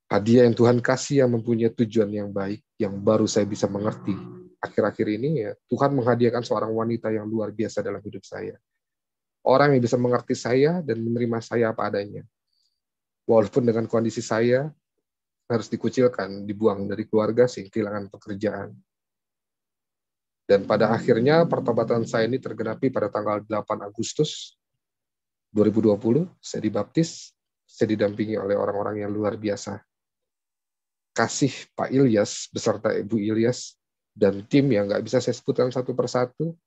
Hadiah yang Tuhan kasih yang mempunyai tujuan yang baik, yang baru saya bisa mengerti. Akhir-akhir ini ya, Tuhan menghadiahkan seorang wanita yang luar biasa dalam hidup saya. Orang yang bisa mengerti saya dan menerima saya apa adanya. Walaupun dengan kondisi saya harus dikucilkan, dibuang dari keluarga sehingga kehilangan pekerjaan. Dan pada akhirnya pertobatan saya ini tergenapi pada tanggal 8 Agustus 2020. Saya dibaptis, saya didampingi oleh orang-orang yang luar biasa. Kasih Pak Ilyas beserta Ibu Ilyas dan tim yang nggak bisa saya sebutkan satu persatu.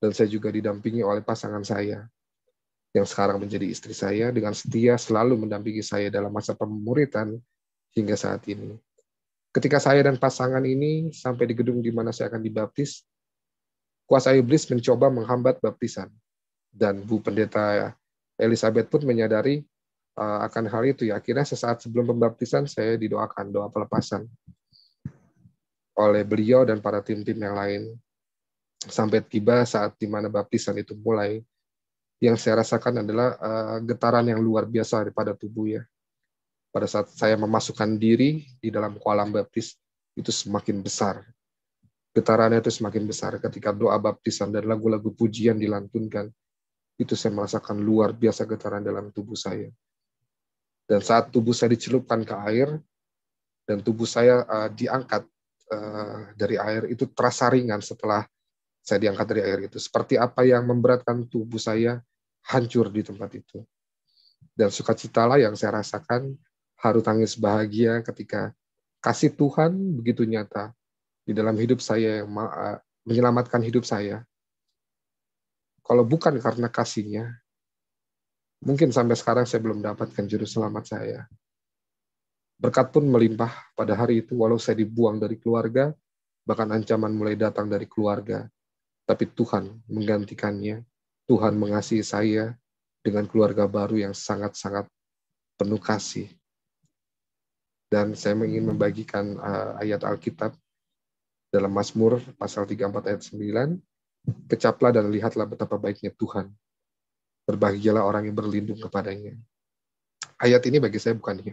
Dan saya juga didampingi oleh pasangan saya, yang sekarang menjadi istri saya, dengan setia selalu mendampingi saya dalam masa pemuritan hingga saat ini. Ketika saya dan pasangan ini sampai di gedung di mana saya akan dibaptis, kuasa iblis mencoba menghambat baptisan. Dan Bu Pendeta Elizabeth pun menyadari akan hal itu ya. Akhirnya sesaat sebelum pembaptisan saya didoakan doa pelepasan oleh beliau dan para tim-tim yang lain. Sampai tiba saat di mana baptisan itu mulai, yang saya rasakan adalah getaran yang luar biasa daripada tubuh ya. Pada saat saya memasukkan diri di dalam kolam baptis, itu semakin besar. Getarannya itu semakin besar ketika doa baptisan dan lagu-lagu pujian dilantunkan. Itu saya merasakan luar biasa getaran dalam tubuh saya. Dan saat tubuh saya dicelupkan ke air, dan tubuh saya diangkat dari air, itu terasa ringan setelah saya diangkat dari air itu. Seperti apa yang memberatkan tubuh saya hancur di tempat itu. Dan sukacitalah yang saya rasakan, haru tangis bahagia ketika kasih Tuhan begitu nyata di dalam hidup saya yang menyelamatkan hidup saya. Kalau bukan karena kasihnya, mungkin sampai sekarang saya belum mendapatkan juru selamat saya. Berkat pun melimpah pada hari itu, walau saya dibuang dari keluarga, bahkan ancaman mulai datang dari keluarga. Tapi Tuhan menggantikannya. Tuhan mengasihi saya dengan keluarga baru yang sangat-sangat penuh kasih. Dan saya ingin membagikan ayat Alkitab dalam Mazmur pasal 34 ayat 9. Kecaplah dan lihatlah betapa baiknya Tuhan. Berbahagialah orang yang berlindung kepadanya. Ayat ini bagi saya bukan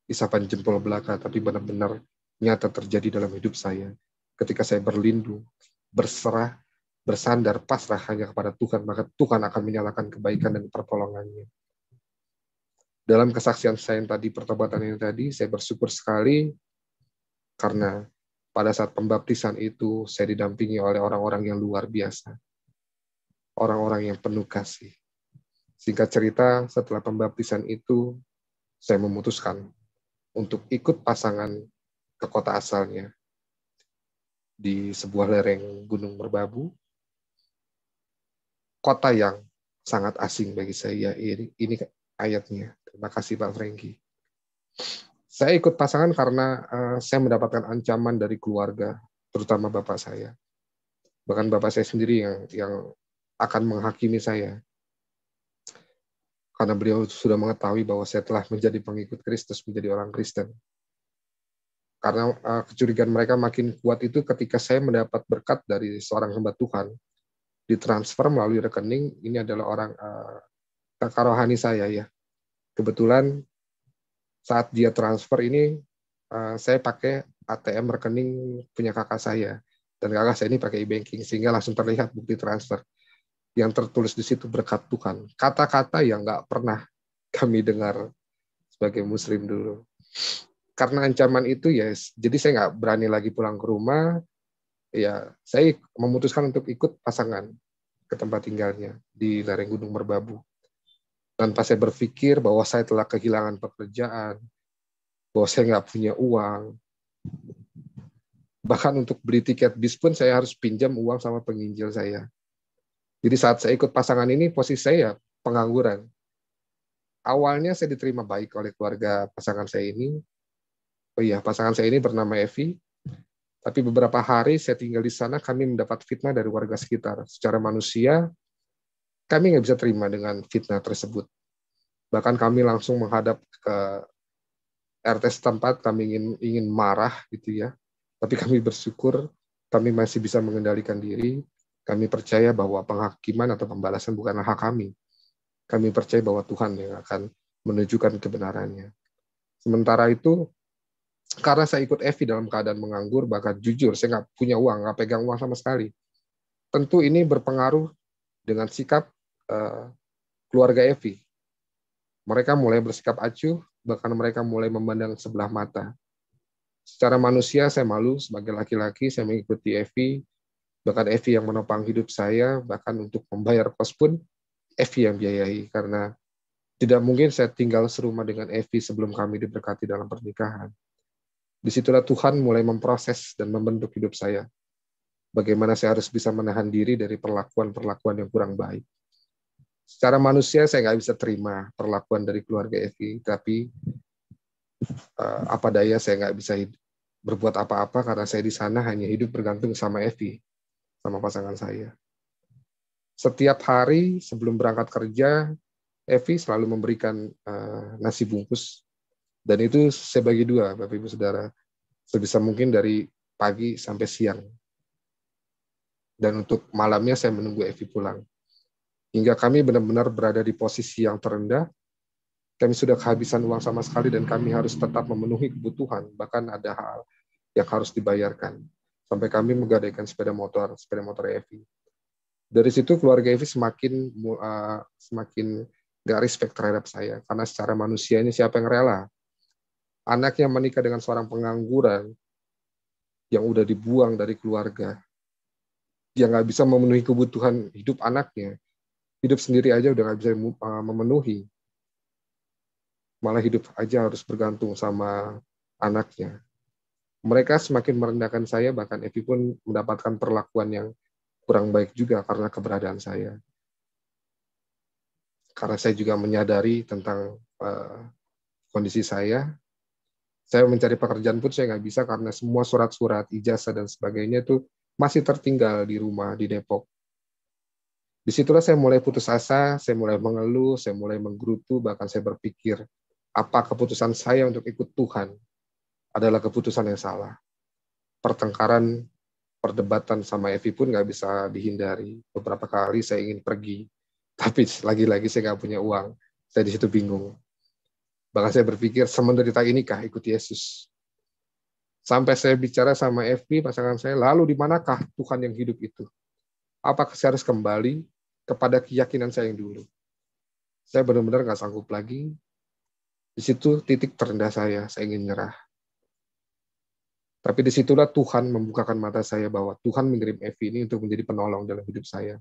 isapan jempol belaka, tapi benar-benar nyata terjadi dalam hidup saya. Ketika saya berlindung, berserah, bersandar, pasrah hanya kepada Tuhan, maka Tuhan akan menyalakan kebaikan dan pertolongannya. Dalam kesaksian saya yang tadi, pertobatan yang tadi, saya bersyukur sekali karena pada saat pembaptisan itu saya didampingi oleh orang-orang yang luar biasa. Orang-orang yang penuh kasih. Singkat cerita, setelah pembaptisan itu, saya memutuskan untuk ikut pasangan ke kota asalnya di sebuah lereng Gunung Merbabu. Kota yang sangat asing bagi saya. Ini ayatnya. Terima kasih Pak Franky. Saya ikut pasangan karena saya mendapatkan ancaman dari keluarga, terutama bapak saya. Bahkan bapak saya sendiri yang akan menghakimi saya. Karena beliau sudah mengetahui bahwa saya telah menjadi pengikut Kristus, menjadi orang Kristen. Karena kecurigaan mereka makin kuat itu ketika saya mendapat berkat dari seorang hamba Tuhan, ditransfer melalui rekening. Ini adalah orang kakak rohani saya ya. Kebetulan saat dia transfer ini, saya pakai ATM rekening punya kakak saya. Dan kakak saya ini pakai e-banking, sehingga langsung terlihat bukti transfer. Yang tertulis di situ berkat Tuhan. Kata-kata yang nggak pernah kami dengar sebagai muslim dulu. Karena ancaman itu ya, jadi saya nggak berani lagi pulang ke rumah. Ya, saya memutuskan untuk ikut pasangan ke tempat tinggalnya di lereng Gunung Merbabu. Tanpa saya berpikir bahwa saya telah kehilangan pekerjaan, bahwa saya nggak punya uang. Bahkan untuk beli tiket bis pun saya harus pinjam uang sama penginjil saya. Jadi saat saya ikut pasangan ini, posisi saya pengangguran. Awalnya saya diterima baik oleh keluarga pasangan saya ini. Oh iya, pasangan saya ini bernama Evi. Tapi beberapa hari saya tinggal di sana, kami mendapat fitnah dari warga sekitar. Secara manusia, kami nggak bisa terima dengan fitnah tersebut. Bahkan kami langsung menghadap ke RT setempat, kami ingin marah gitu ya. Tapi kami bersyukur, kami masih bisa mengendalikan diri. Kami percaya bahwa penghakiman atau pembalasan bukanlah hak kami. Kami percaya bahwa Tuhan yang akan menunjukkan kebenarannya. Sementara itu, karena saya ikut Evi dalam keadaan menganggur, bahkan jujur, saya nggak punya uang, nggak pegang uang sama sekali. Tentu ini berpengaruh dengan sikap keluarga Evi. Mereka mulai bersikap acuh, bahkan mereka mulai memandang sebelah mata. Secara manusia, saya malu sebagai laki-laki, saya mengikuti Evi, bahkan Evi yang menopang hidup saya, bahkan untuk membayar kos pun Evi yang biayai, karena tidak mungkin saya tinggal serumah dengan Evi sebelum kami diberkati dalam pernikahan. Disitulah Tuhan mulai memproses dan membentuk hidup saya. Bagaimana saya harus bisa menahan diri dari perlakuan-perlakuan yang kurang baik. Secara manusia saya nggak bisa terima perlakuan dari keluarga Evi, tapi apa daya saya nggak bisa berbuat apa-apa karena saya di sana hanya hidup bergantung sama Evi, sama pasangan saya. Setiap hari sebelum berangkat kerja, Evi selalu memberikan nasi bungkus, dan itu saya bagi dua, Bapak Ibu Saudara, sebisa mungkin dari pagi sampai siang. Dan untuk malamnya saya menunggu Evi pulang. Hingga kami benar-benar berada di posisi yang terendah, kami sudah kehabisan uang sama sekali dan kami harus tetap memenuhi kebutuhan, bahkan ada hal yang harus dibayarkan. Sampai kami menggadaikan sepeda motor Evi. Dari situ keluarga Evi semakin gak respect terhadap saya, karena secara manusia ini siapa yang rela? Anak yang menikah dengan seorang pengangguran yang udah dibuang dari keluarga, dia nggak bisa memenuhi kebutuhan hidup anaknya, hidup sendiri aja udah nggak bisa memenuhi, malah hidup aja harus bergantung sama anaknya. Mereka semakin merendahkan saya, bahkan Evi pun mendapatkan perlakuan yang kurang baik juga karena keberadaan saya. Karena saya juga menyadari tentang kondisi saya mencari pekerjaan pun saya nggak bisa karena semua surat-surat, ijazah, dan sebagainya itu masih tertinggal di rumah di Depok. Disitulah saya mulai putus asa, saya mulai mengeluh, saya mulai menggerutu, bahkan saya berpikir, apa keputusan saya untuk ikut Tuhan adalah keputusan yang salah. Pertengkaran, perdebatan sama Evi pun nggak bisa dihindari. Beberapa kali saya ingin pergi, tapi lagi-lagi saya nggak punya uang. Saya di situ bingung. Bahkan saya berpikir, semenderita inikah ikut Yesus? Sampai saya bicara sama Evi, pasangan saya, lalu di manakah Tuhan yang hidup itu? Apakah saya harus kembali kepada keyakinan saya yang dulu? Saya benar-benar nggak sanggup lagi. Di situ titik terendah saya ingin nyerah. Tapi disitulah Tuhan membukakan mata saya bahwa Tuhan mengirim Evi ini untuk menjadi penolong dalam hidup saya.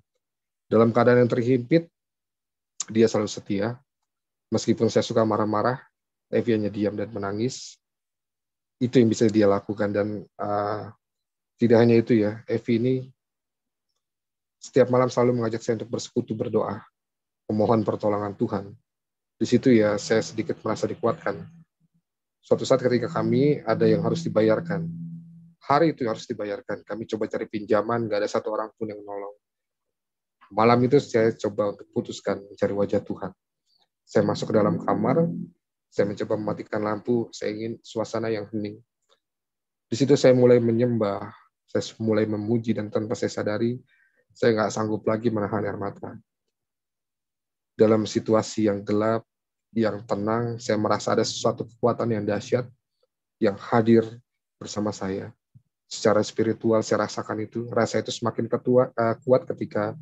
Dalam keadaan yang terhimpit, dia selalu setia. Meskipun saya suka marah-marah, Evi hanya diam dan menangis. Itu yang bisa dia lakukan. Dan tidak hanya itu ya, Evi ini setiap malam selalu mengajak saya untuk bersekutu berdoa, memohon pertolongan Tuhan. Di situ ya saya sedikit merasa dikuatkan. Suatu saat ketika kami ada yang harus dibayarkan, hari itu harus dibayarkan, kami coba cari pinjaman, nggak ada satu orang pun yang menolong. Malam itu saya coba untuk putuskan mencari wajah Tuhan. Saya masuk ke dalam kamar, saya mencoba mematikan lampu, saya ingin suasana yang hening. Di situ saya mulai menyembah, saya mulai memuji, dan tanpa saya sadari, saya nggak sanggup lagi menahan air mata. Dalam situasi yang gelap, yang tenang, saya merasa ada sesuatu kekuatan yang dahsyat yang hadir bersama saya. Secara spiritual saya rasakan itu, rasa itu semakin kuat ketika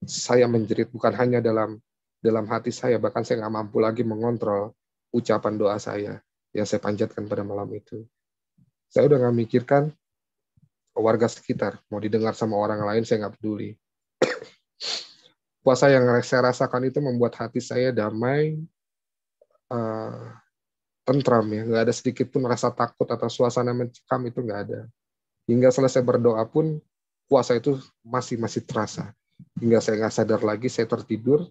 saya menjerit, bukan hanya dalam hati saya, bahkan saya nggak mampu lagi mengontrol ucapan doa saya yang saya panjatkan pada malam itu. Saya udah nggak mikirkan warga sekitar, mau didengar sama orang lain, saya nggak peduli. Puasa yang saya rasakan itu membuat hati saya damai, tentram ya, nggak ada sedikit pun rasa takut atau suasana mencekam, itu nggak ada. Hingga selesai berdoa pun puasa itu masih terasa. Hingga saya nggak sadar lagi, saya tertidur,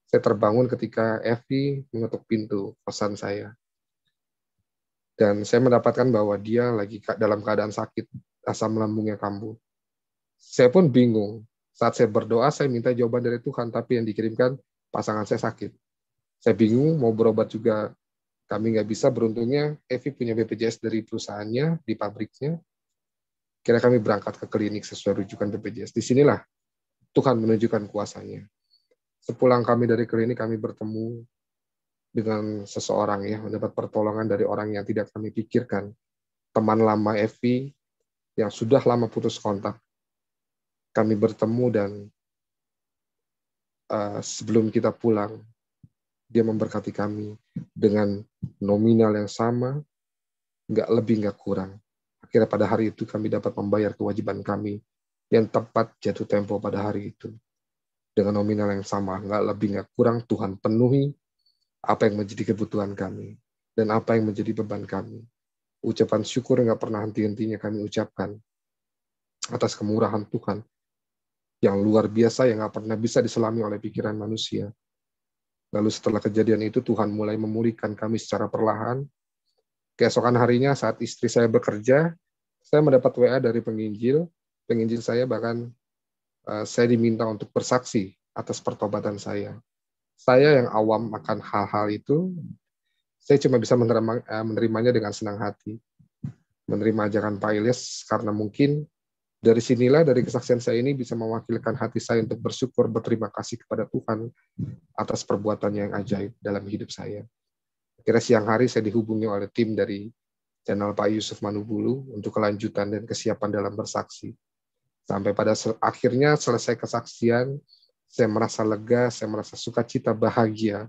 saya terbangun ketika Evi mengetuk pintu kosan saya. Dan saya mendapatkan bahwa dia lagi dalam keadaan sakit, asam lambungnya kambuh. Saya pun bingung. Saat saya berdoa, saya minta jawaban dari Tuhan, tapi yang dikirimkan pasangan saya sakit. Saya bingung, mau berobat juga kami nggak bisa. Beruntungnya Evi punya BPJS dari perusahaannya, di pabriknya. Kira kami berangkat ke klinik sesuai rujukan BPJS. Disinilah Tuhan menunjukkan kuasanya. Sepulang kami dari klinik, kami bertemu dengan seseorang ya, mendapat pertolongan dari orang yang tidak kami pikirkan. Teman lama Evi yang sudah lama putus kontak. Kami bertemu dan sebelum kita pulang, dia memberkati kami dengan nominal yang sama, nggak lebih, nggak kurang. Akhirnya pada hari itu kami dapat membayar kewajiban kami yang tepat jatuh tempo pada hari itu. Dengan nominal yang sama, nggak lebih, nggak kurang, Tuhan penuhi apa yang menjadi kebutuhan kami dan apa yang menjadi beban kami. Ucapan syukur nggak pernah henti-hentinya kami ucapkan atas kemurahan Tuhan yang luar biasa, yang nggak pernah bisa diselami oleh pikiran manusia. Lalu setelah kejadian itu, Tuhan mulai memulihkan kami secara perlahan. Keesokan harinya saat istri saya bekerja, saya mendapat WA dari penginjil. Penginjil saya bahkan saya diminta untuk bersaksi atas pertobatan saya. Saya yang awam akan hal-hal itu, saya cuma bisa menerimanya dengan senang hati. Menerima ajakan Pak Ilyas karena mungkin dari sinilah, dari kesaksian saya ini bisa mewakilkan hati saya untuk bersyukur, berterima kasih kepada Tuhan atas perbuatannya yang ajaib dalam hidup saya. Kira siang hari saya dihubungi oleh tim dari channel Pak Yusuf Manubulu untuk kelanjutan dan kesiapan dalam bersaksi. Sampai pada akhirnya selesai kesaksian, saya merasa lega, saya merasa sukacita, bahagia.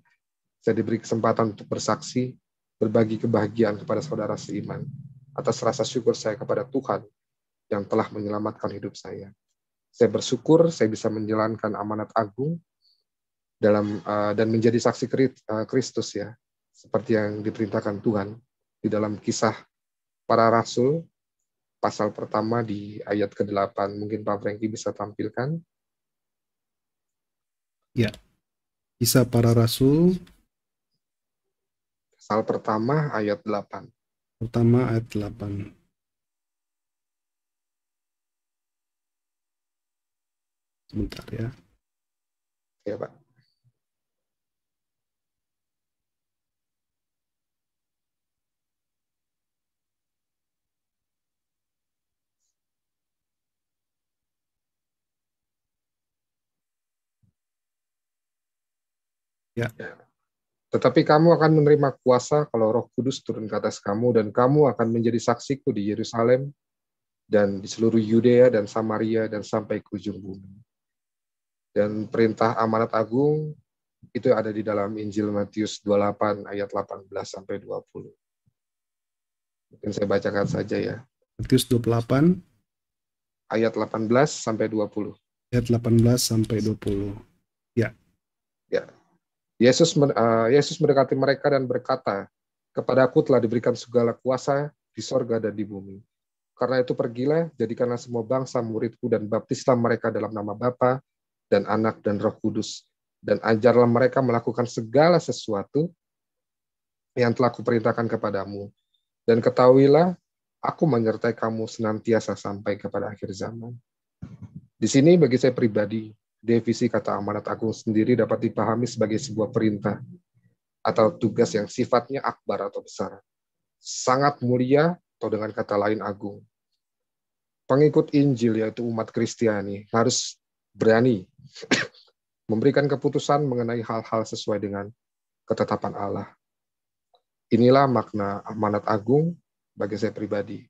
Saya diberi kesempatan untuk bersaksi, berbagi kebahagiaan kepada saudara seiman. Atas rasa syukur saya kepada Tuhan yang telah menyelamatkan hidup saya. Saya bersyukur saya bisa menjalankan amanat agung dan menjadi saksi Kristus ya, seperti yang diperintahkan Tuhan di dalam Kisah Para Rasul pasal pertama di ayat ke-8. Mungkin Pak Franky bisa tampilkan. Ya, Kisah Para Rasul Pasal pertama ayat 8. pertama ayat 8. Sebentar ya. Ya, Pak. Ya. Tetapi kamu akan menerima kuasa kalau Roh Kudus turun ke atas kamu, dan kamu akan menjadi saksiku di Yerusalem dan di seluruh Yudea dan Samaria dan sampai ke ujung bumi. Dan perintah amanat agung itu ada di dalam Injil Matius 28 ayat 18 sampai 20. Mungkin saya bacakan saja ya. Matius 28 ayat 18 sampai 20. ayat 18 sampai 20. Ya. Ya. Yesus mendekati mereka dan berkata, "Kepadaku telah diberikan segala kuasa di sorga dan di bumi. Karena itu pergilah, jadikanlah semua bangsa muridku dan baptislah mereka dalam nama Bapa dan Anak dan Roh Kudus. Dan ajarlah mereka melakukan segala sesuatu yang telah kuperintahkan kepadamu. Dan ketahuilah, aku menyertai kamu senantiasa sampai kepada akhir zaman." Di sini bagi saya pribadi, definisi kata amanat agung sendiri dapat dipahami sebagai sebuah perintah atau tugas yang sifatnya akbar atau besar, sangat mulia, atau dengan kata lain agung. Pengikut Injil yaitu umat Kristiani harus berani memberikan keputusan mengenai hal-hal sesuai dengan ketetapan Allah. Inilah makna amanat agung bagi saya pribadi.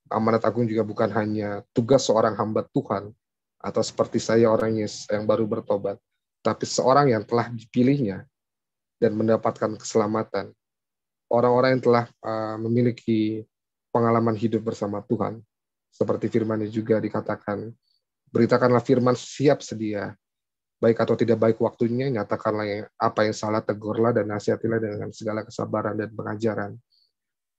Amanat agung juga bukan hanya tugas seorang hamba Tuhan atau seperti saya orang yang baru bertobat, tapi seorang yang telah dipilihnya dan mendapatkan keselamatan. Orang-orang yang telah memiliki pengalaman hidup bersama Tuhan. Seperti firman-Nya juga dikatakan, beritakanlah firman siap sedia, baik atau tidak baik waktunya, nyatakanlah apa yang salah, tegurlah dan nasihatilah dengan segala kesabaran dan pengajaran.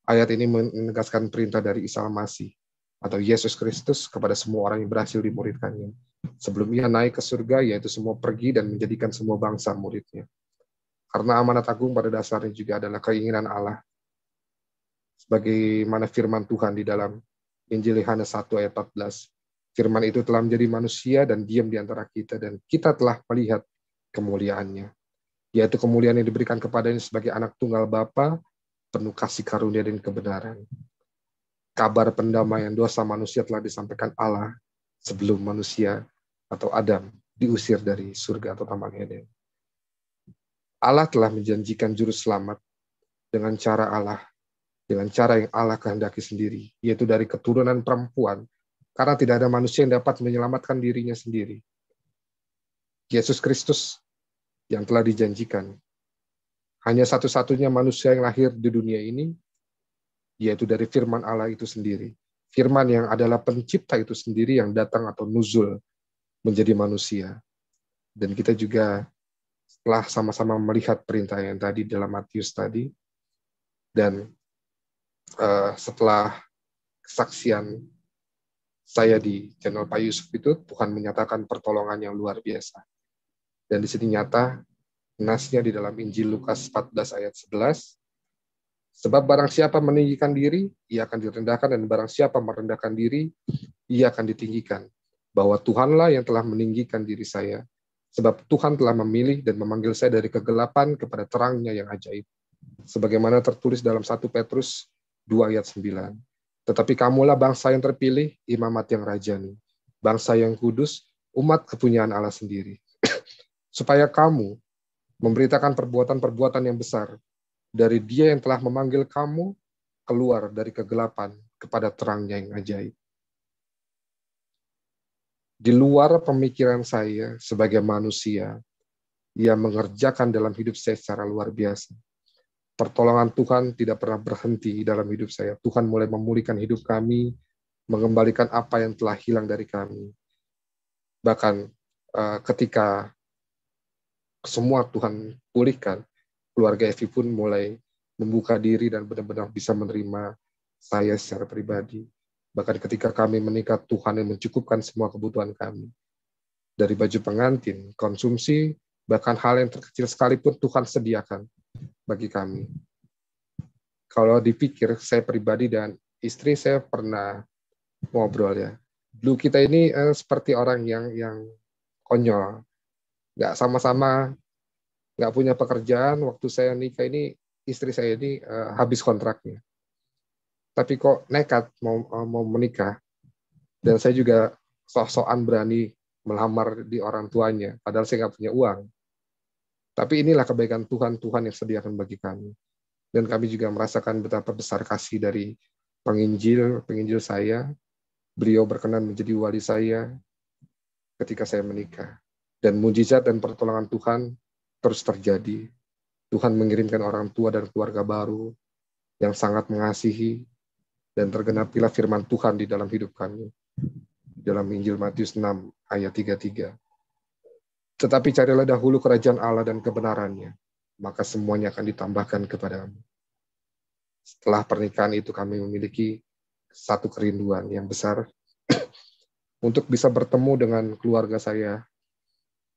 Ayat ini menegaskan perintah dari Isa Al-Masih atau Yesus Kristus kepada semua orang yang berhasil dimuridkannya. Sebelum ia naik ke surga, yaitu semua pergi dan menjadikan semua bangsa muridnya. Karena amanat agung pada dasarnya juga adalah keinginan Allah. Sebagaimana firman Tuhan di dalam Injil Yohanes 1 ayat 14. Firman itu telah menjadi manusia dan diam di antara kita, dan kita telah melihat kemuliaannya. Yaitu kemuliaan yang diberikan kepadanya sebagai anak tunggal Bapa, penuh kasih karunia dan kebenaran. Kabar pendamaian dosa manusia telah disampaikan Allah sebelum manusia atau Adam diusir dari surga atau Taman Eden. Allah telah menjanjikan juru selamat dengan cara yang Allah kehendaki sendiri, yaitu dari keturunan perempuan, karena tidak ada manusia yang dapat menyelamatkan dirinya sendiri. Yesus Kristus yang telah dijanjikan, hanya satu-satunya manusia yang lahir di dunia ini, yaitu dari firman Allah itu sendiri. Firman yang adalah pencipta itu sendiri yang datang atau nuzul menjadi manusia. Dan kita juga setelah sama-sama melihat perintah yang tadi dalam Matius tadi, dan setelah kesaksian saya di channel Pak Yusuf itu, Tuhan menyatakan pertolongan yang luar biasa. Dan di sini nyata, nasnya di dalam Injil Lukas 14 ayat 11, sebab barang siapa meninggikan diri, ia akan direndahkan, dan barang siapa merendahkan diri, ia akan ditinggikan. Bahwa Tuhanlah yang telah meninggikan diri saya, Sebab Tuhan telah memilih dan memanggil saya dari kegelapan kepada terangnya yang ajaib. Sebagaimana tertulis dalam 1 Petrus 2 ayat 9. Tetapi kamulah bangsa yang terpilih, imamat yang rajani, bangsa yang kudus, umat kepunyaan Allah sendiri. Supaya kamu memberitakan perbuatan-perbuatan yang besar dari Dia yang telah memanggil kamu keluar dari kegelapan kepada terangnya yang ajaib. Di luar pemikiran saya sebagai manusia, Ia mengerjakan dalam hidup saya secara luar biasa. Pertolongan Tuhan tidak pernah berhenti dalam hidup saya. Tuhan mulai memulihkan hidup kami, mengembalikan apa yang telah hilang dari kami. Bahkan ketika semua Tuhan pulihkan, keluarga Evi pun mulai membuka diri dan benar-benar bisa menerima saya secara pribadi. Bahkan ketika kami menikah, Tuhan yang mencukupkan semua kebutuhan kami. Dari baju pengantin, konsumsi, bahkan hal yang terkecil sekalipun Tuhan sediakan bagi kami. Kalau dipikir, saya pribadi dan istri saya pernah ngobrol ya. Dulu kita ini seperti orang yang konyol. Nggak sama-sama, nggak punya pekerjaan. Waktu saya nikah ini, istri saya ini habis kontraknya. Tapi kok nekat mau menikah. Dan saya juga sok-sokan berani melamar di orang tuanya. Padahal saya nggak punya uang. Tapi inilah kebaikan Tuhan yang sediakan bagi kami. Dan kami juga merasakan betapa besar kasih dari penginjil saya. Beliau berkenan menjadi wali saya ketika saya menikah. Dan mujizat dan pertolongan Tuhan terus terjadi. Tuhan mengirimkan orang tua dan keluarga baru yang sangat mengasihi, dan tergenapilah firman Tuhan di dalam hidup kami. Dalam Injil Matius 6 ayat 33. Tetapi carilah dahulu kerajaan Allah dan kebenarannya, maka semuanya akan ditambahkan kepadamu. Setelah pernikahan itu kami memiliki satu kerinduan yang besar untuk bisa bertemu dengan keluarga saya,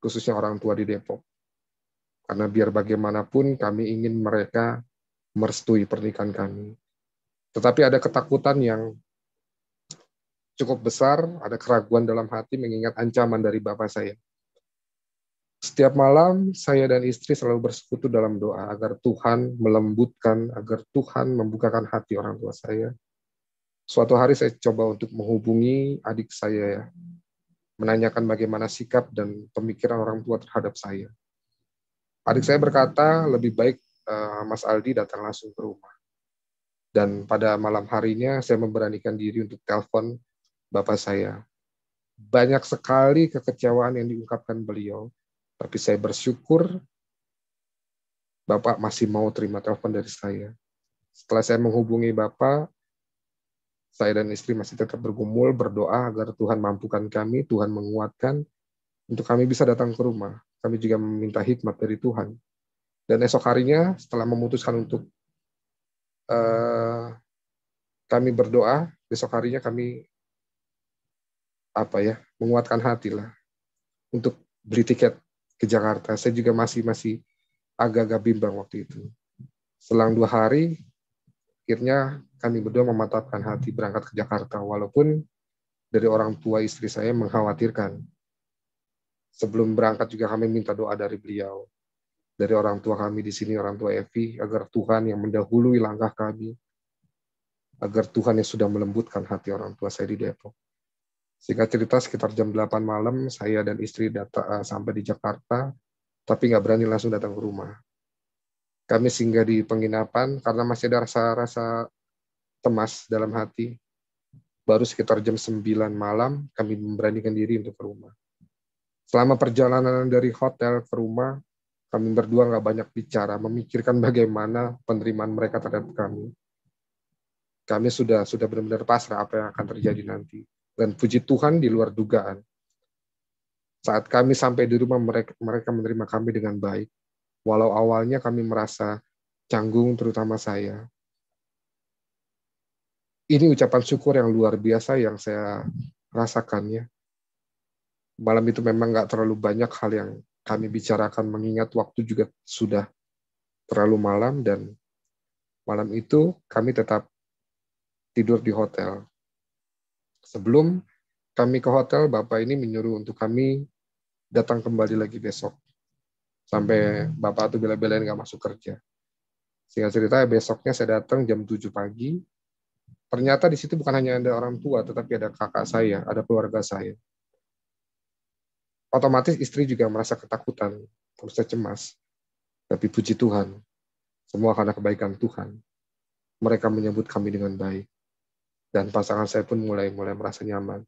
khususnya orang tua di Depok. Karena biar bagaimanapun kami ingin mereka merestui pernikahan kami. Tetapi ada ketakutan yang cukup besar, ada keraguan dalam hati mengingat ancaman dari bapak saya. Setiap malam saya dan istri selalu bersekutu dalam doa agar Tuhan melembutkan, agar Tuhan membukakan hati orang tua saya. Suatu hari saya coba untuk menghubungi adik saya ya, menanyakan bagaimana sikap dan pemikiran orang tua terhadap saya. Adik saya berkata, lebih baik Mas Aldi datang langsung ke rumah. Dan pada malam harinya saya memberanikan diri untuk telepon bapak saya. Banyak sekali kekecewaan yang diungkapkan beliau, tapi saya bersyukur bapak masih mau terima telepon dari saya. Setelah saya menghubungi bapak, saya dan istri masih tetap bergumul, berdoa agar Tuhan mampukan kami, Tuhan menguatkan, untuk kami bisa datang ke rumah. Kami juga meminta hikmat dari Tuhan. Dan esok harinya, setelah memutuskan untuk kami berdoa, besok harinya kami menguatkan hati lah untuk beli tiket ke Jakarta. Saya juga masih agak-agak bimbang waktu itu. Selang 2 hari, akhirnya kami berdua memantapkan hati berangkat ke Jakarta, walaupun dari orang tua istri saya mengkhawatirkan. Sebelum berangkat juga kami minta doa dari beliau, dari orang tua kami di sini, orang tua Evi, agar Tuhan yang mendahului langkah kami, agar Tuhan yang sudah melembutkan hati orang tua saya di Depok. Singkat cerita, sekitar jam 8 malam, saya dan istri sampai di Jakarta, tapi nggak berani langsung datang ke rumah. Kami singgah di penginapan, karena masih ada rasa cemas dalam hati. Baru sekitar jam 9 malam, kami memberanikan diri untuk ke rumah. Selama perjalanan dari hotel ke rumah, kami berdua nggak banyak bicara, memikirkan bagaimana penerimaan mereka terhadap kami. Kami sudah benar-benar pasrah apa yang akan terjadi nanti. Dan puji Tuhan di luar dugaan. Saat kami sampai di rumah, mereka menerima kami dengan baik. Walau awalnya kami merasa canggung, terutama saya. Ini ucapan syukur yang luar biasa yang saya rasakannya. Malam itu memang nggak terlalu banyak hal yang kami bicarakan, mengingat waktu juga sudah terlalu malam, dan malam itu kami tetap tidur di hotel. Sebelum kami ke hotel, Bapak ini menyuruh untuk kami datang kembali lagi besok. Sampai bapak tuh bela-belain nggak masuk kerja. Singkat cerita, besoknya saya datang jam 7 pagi. Ternyata di situ bukan hanya ada orang tua, tetapi ada kakak saya, ada keluarga saya. Otomatis istri juga merasa ketakutan, merasa cemas. Tapi puji Tuhan, semua karena kebaikan Tuhan. Mereka menyambut kami dengan baik. Dan pasangan saya pun mulai merasa nyaman.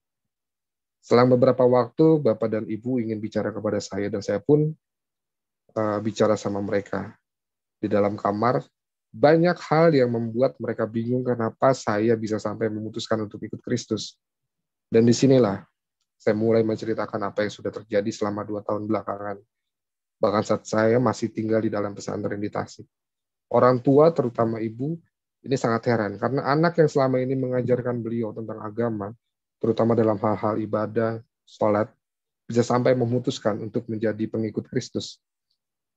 Selang beberapa waktu, bapak dan ibu ingin bicara kepada saya, dan saya pun bicara sama mereka. Di dalam kamar, banyak hal yang membuat mereka bingung kenapa saya bisa sampai memutuskan untuk ikut Kristus. Dan disinilah saya mulai menceritakan apa yang sudah terjadi selama 2 tahun belakangan. Bahkan saat saya masih tinggal di dalam pesantren di Tasik. Orang tua, terutama ibu, ini sangat heran karena anak yang selama ini mengajarkan beliau tentang agama, terutama dalam hal-hal ibadah, sholat, bisa sampai memutuskan untuk menjadi pengikut Kristus.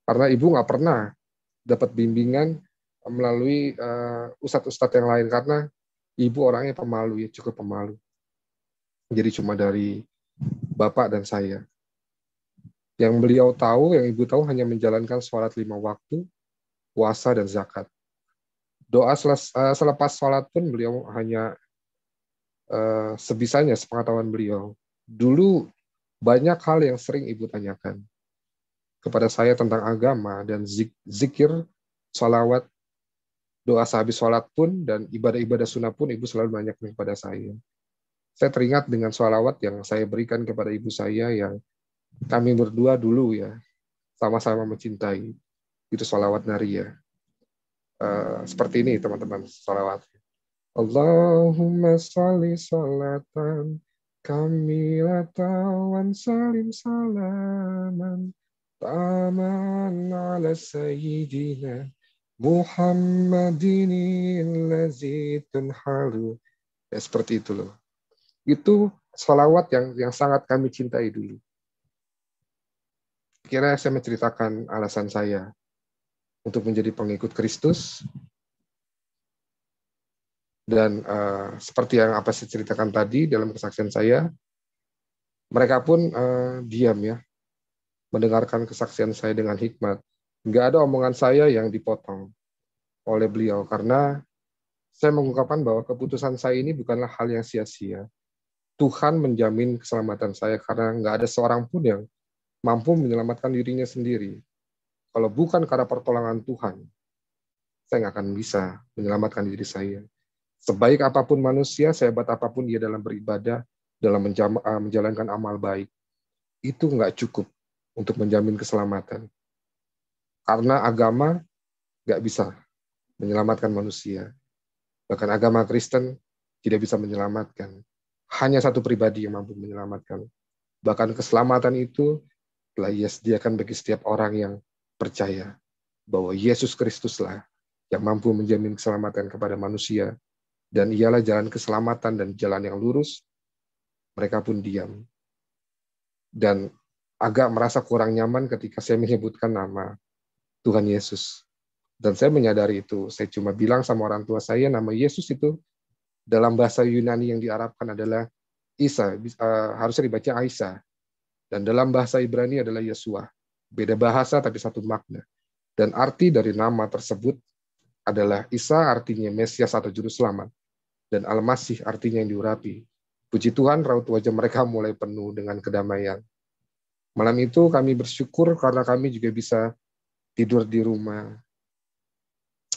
Karena ibu nggak pernah dapat bimbingan melalui ustadz-ustadz yang lain, karena ibu orangnya pemalu, ya cukup pemalu. Jadi cuma dari bapak dan saya. Yang beliau tahu, yang ibu tahu hanya menjalankan sholat 5 waktu, puasa dan zakat. Doa selepas sholat pun beliau hanya sebisanya, sepengetahuan beliau. Dulu banyak hal yang sering ibu tanyakan kepada saya tentang agama dan zikir, sholawat, doa sehabis sholat pun, dan ibadah-ibadah sunnah pun ibu selalu banyak kepada saya. Saya teringat dengan sholawat yang saya berikan kepada ibu saya yang kami berdua dulu ya sama-sama mencintai. Itu sholawat Naria. Seperti ini teman-teman sholawat. Allahumma sholli sholatan kamilatan salim salaman taman ala sayyidina Muhammadin allazi tunhalu. Ya, seperti itu loh. Itu sholawat yang sangat kami cintai dulu. Kira saya menceritakan alasan saya untuk menjadi pengikut Kristus. Dan seperti yang apa saya ceritakan tadi dalam kesaksian saya, mereka pun diam ya, mendengarkan kesaksian saya dengan hikmat. Nggak ada omongan saya yang dipotong oleh beliau, karena saya mengungkapkan bahwa keputusan saya ini bukanlah hal yang sia-sia. Tuhan menjamin keselamatan saya, karena nggak ada seorang pun yang mampu menyelamatkan dirinya sendiri. Kalau bukan karena pertolongan Tuhan, saya nggak akan bisa menyelamatkan diri saya. Sebaik apapun manusia, sehebat apapun dia dalam beribadah, dalam menjalankan amal baik, itu nggak cukup untuk menjamin keselamatan. Karena agama nggak bisa menyelamatkan manusia. Bahkan agama Kristen tidak bisa menyelamatkan. Hanya satu pribadi yang mampu menyelamatkan. Bahkan keselamatan itu telah Ia sediakan bagi setiap orang yang percaya bahwa Yesus Kristuslah yang mampu menjamin keselamatan kepada manusia. Dan ialah jalan keselamatan dan jalan yang lurus. Mereka pun diam. Dan agak merasa kurang nyaman ketika saya menyebutkan nama Tuhan Yesus. Dan saya menyadari itu. Saya cuma bilang sama orang tua saya, nama Yesus itu dalam bahasa Yunani yang diarabkan adalah Isa, harusnya dibaca Aisa. Dan dalam bahasa Ibrani adalah Yesua. Beda bahasa tapi satu makna. Dan arti dari nama tersebut adalah Isa, artinya Mesias atau Juru Selamat. Dan Al-Masih artinya yang diurapi. Puji Tuhan, raut wajah mereka mulai penuh dengan kedamaian. Malam itu kami bersyukur karena kami juga bisa tidur di rumah.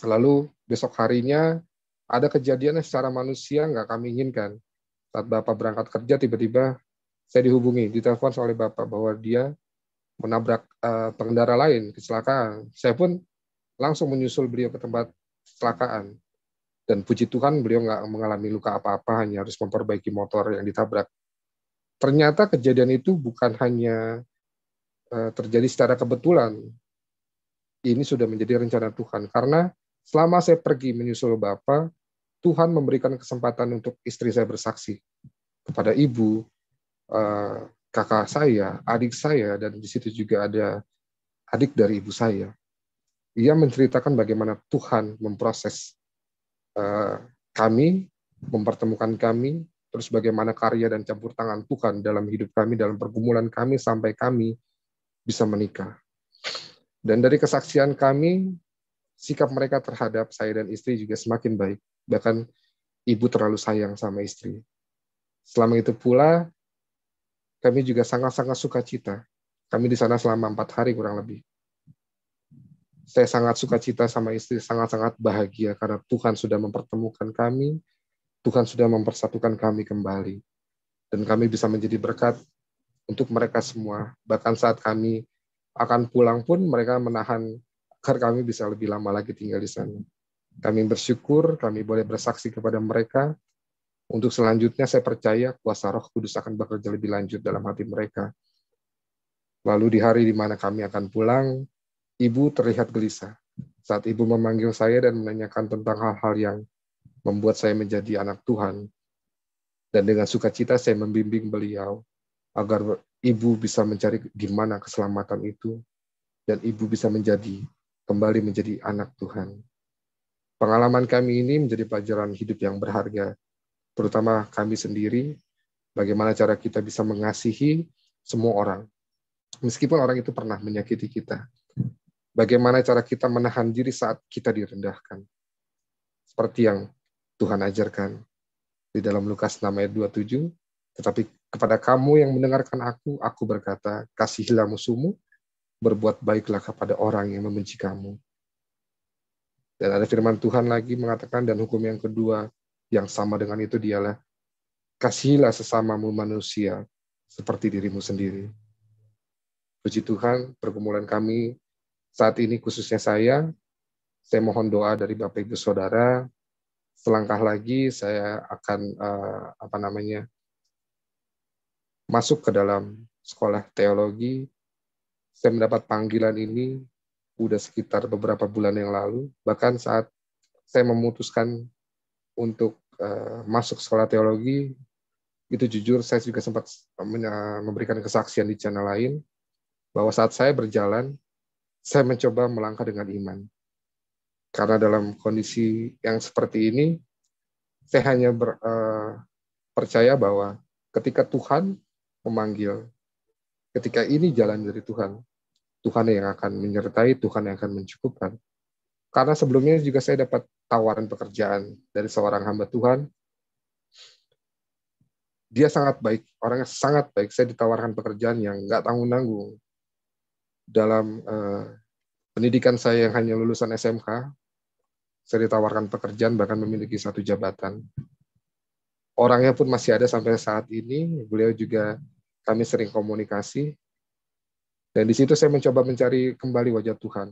Lalu besok harinya ada kejadian yang secara manusia nggak kami inginkan. Saat Bapak berangkat kerja, tiba-tiba saya dihubungi, ditelepon oleh Bapak bahwa dia menabrak pengendara lain, kecelakaan. Saya pun langsung menyusul beliau ke tempat kecelakaan. Dan puji Tuhan beliau nggak mengalami luka apa-apa, hanya harus memperbaiki motor yang ditabrak. Ternyata kejadian itu bukan hanya terjadi secara kebetulan. Ini sudah menjadi rencana Tuhan. Karena selama saya pergi menyusul Bapak, Tuhan memberikan kesempatan untuk istri saya bersaksi kepada ibu, kakak saya, adik saya, dan di situ juga ada adik dari ibu saya. Ia menceritakan bagaimana Tuhan memproses kami, mempertemukan kami, terus bagaimana karya dan campur tangan Tuhan dalam hidup kami, dalam pergumulan kami, sampai kami bisa menikah. Dan dari kesaksian kami, sikap mereka terhadap saya dan istri juga semakin baik. Bahkan ibu terlalu sayang sama istri. Selama itu pula, kami juga sangat-sangat sukacita. Kami di sana selama 4 hari kurang lebih. Saya sangat sukacita sama istri, sangat-sangat bahagia karena Tuhan sudah mempertemukan kami, Tuhan sudah mempersatukan kami kembali. Dan kami bisa menjadi berkat untuk mereka semua. Bahkan saat kami akan pulang pun mereka menahan agar kami bisa lebih lama lagi tinggal di sana. Kami bersyukur, kami boleh bersaksi kepada mereka. Untuk selanjutnya saya percaya kuasa Roh Kudus akan bekerja lebih lanjut dalam hati mereka. Lalu di hari di mana kami akan pulang, ibu terlihat gelisah. Saat ibu memanggil saya dan menanyakan tentang hal-hal yang membuat saya menjadi anak Tuhan. Dan dengan sukacita saya membimbing beliau agar ibu bisa mencari gimana keselamatan itu dan ibu bisa kembali menjadi anak Tuhan. Pengalaman kami ini menjadi pelajaran hidup yang berharga, terutama kami sendiri, bagaimana cara kita bisa mengasihi semua orang, meskipun orang itu pernah menyakiti kita. Bagaimana cara kita menahan diri saat kita direndahkan. Seperti yang Tuhan ajarkan di dalam Lukas 6 ayat 27, tetapi kepada kamu yang mendengarkan aku berkata, kasihilah musuhmu, berbuat baiklah kepada orang yang membenci kamu. Dan ada firman Tuhan lagi mengatakan, dan hukum yang kedua yang sama dengan itu dialah, kasihilah sesamamu manusia seperti dirimu sendiri. Puji Tuhan, pergumulan kami saat ini khususnya saya mohon doa dari Bapak Ibu Saudara. Selangkah lagi saya akan masuk ke dalam sekolah teologi. Saya mendapat panggilan ini udah sekitar beberapa bulan yang lalu. Bahkan saat saya memutuskan untuk masuk sekolah teologi, itu jujur saya juga sempat memberikan kesaksian di channel lain, bahwa saat saya berjalan, saya mencoba melangkah dengan iman. Karena dalam kondisi yang seperti ini, saya hanya percaya bahwa ketika Tuhan memanggil, ketika ini jalan dari Tuhan, Tuhan yang akan menyertai, Tuhan yang akan mencukupkan. Karena sebelumnya juga saya dapat tawaran pekerjaan dari seorang hamba Tuhan. Dia sangat baik, orangnya sangat baik. Saya ditawarkan pekerjaan yang nggak tanggung-tanggung. Dalam pendidikan saya yang hanya lulusan SMK, saya ditawarkan pekerjaan bahkan memiliki satu jabatan. Orangnya pun masih ada sampai saat ini. Beliau juga, kami sering komunikasi. Dan di situ saya mencoba mencari kembali wajah Tuhan.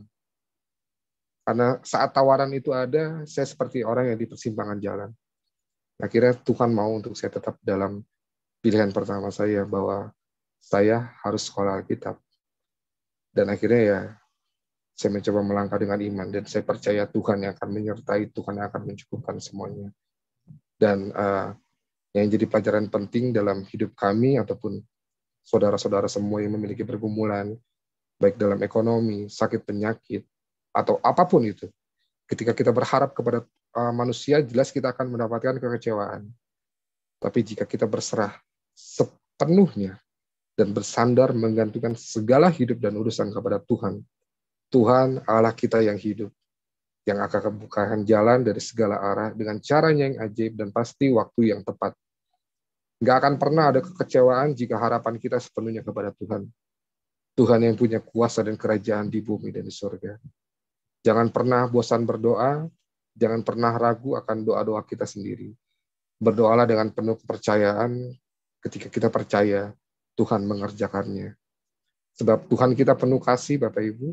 Karena saat tawaran itu ada, saya seperti orang yang di persimpangan jalan. Akhirnya Tuhan mau untuk saya tetap dalam pilihan pertama saya, bahwa saya harus sekolah Alkitab. Dan akhirnya ya, saya mencoba melangkah dengan iman, dan saya percaya Tuhan yang akan menyertai, Tuhan yang akan mencukupkan semuanya. Dan yang jadi pelajaran penting dalam hidup kami, ataupun saudara-saudara semua yang memiliki pergumulan, baik dalam ekonomi, sakit penyakit, atau apapun itu, ketika kita berharap kepada manusia, jelas kita akan mendapatkan kekecewaan. Tapi jika kita berserah sepenuhnya, dan bersandar menggantungkan segala hidup dan urusan kepada Tuhan, Tuhan Allah kita yang hidup, yang akan membukakan jalan dari segala arah dengan caranya yang ajaib dan pasti waktu yang tepat. Nggak akan pernah ada kekecewaan jika harapan kita sepenuhnya kepada Tuhan. Tuhan yang punya kuasa dan kerajaan di bumi dan di surga. Jangan pernah bosan berdoa, jangan pernah ragu akan doa-doa kita sendiri. Berdoalah dengan penuh kepercayaan, ketika kita percaya Tuhan mengerjakannya. Sebab Tuhan kita penuh kasih, Bapak Ibu,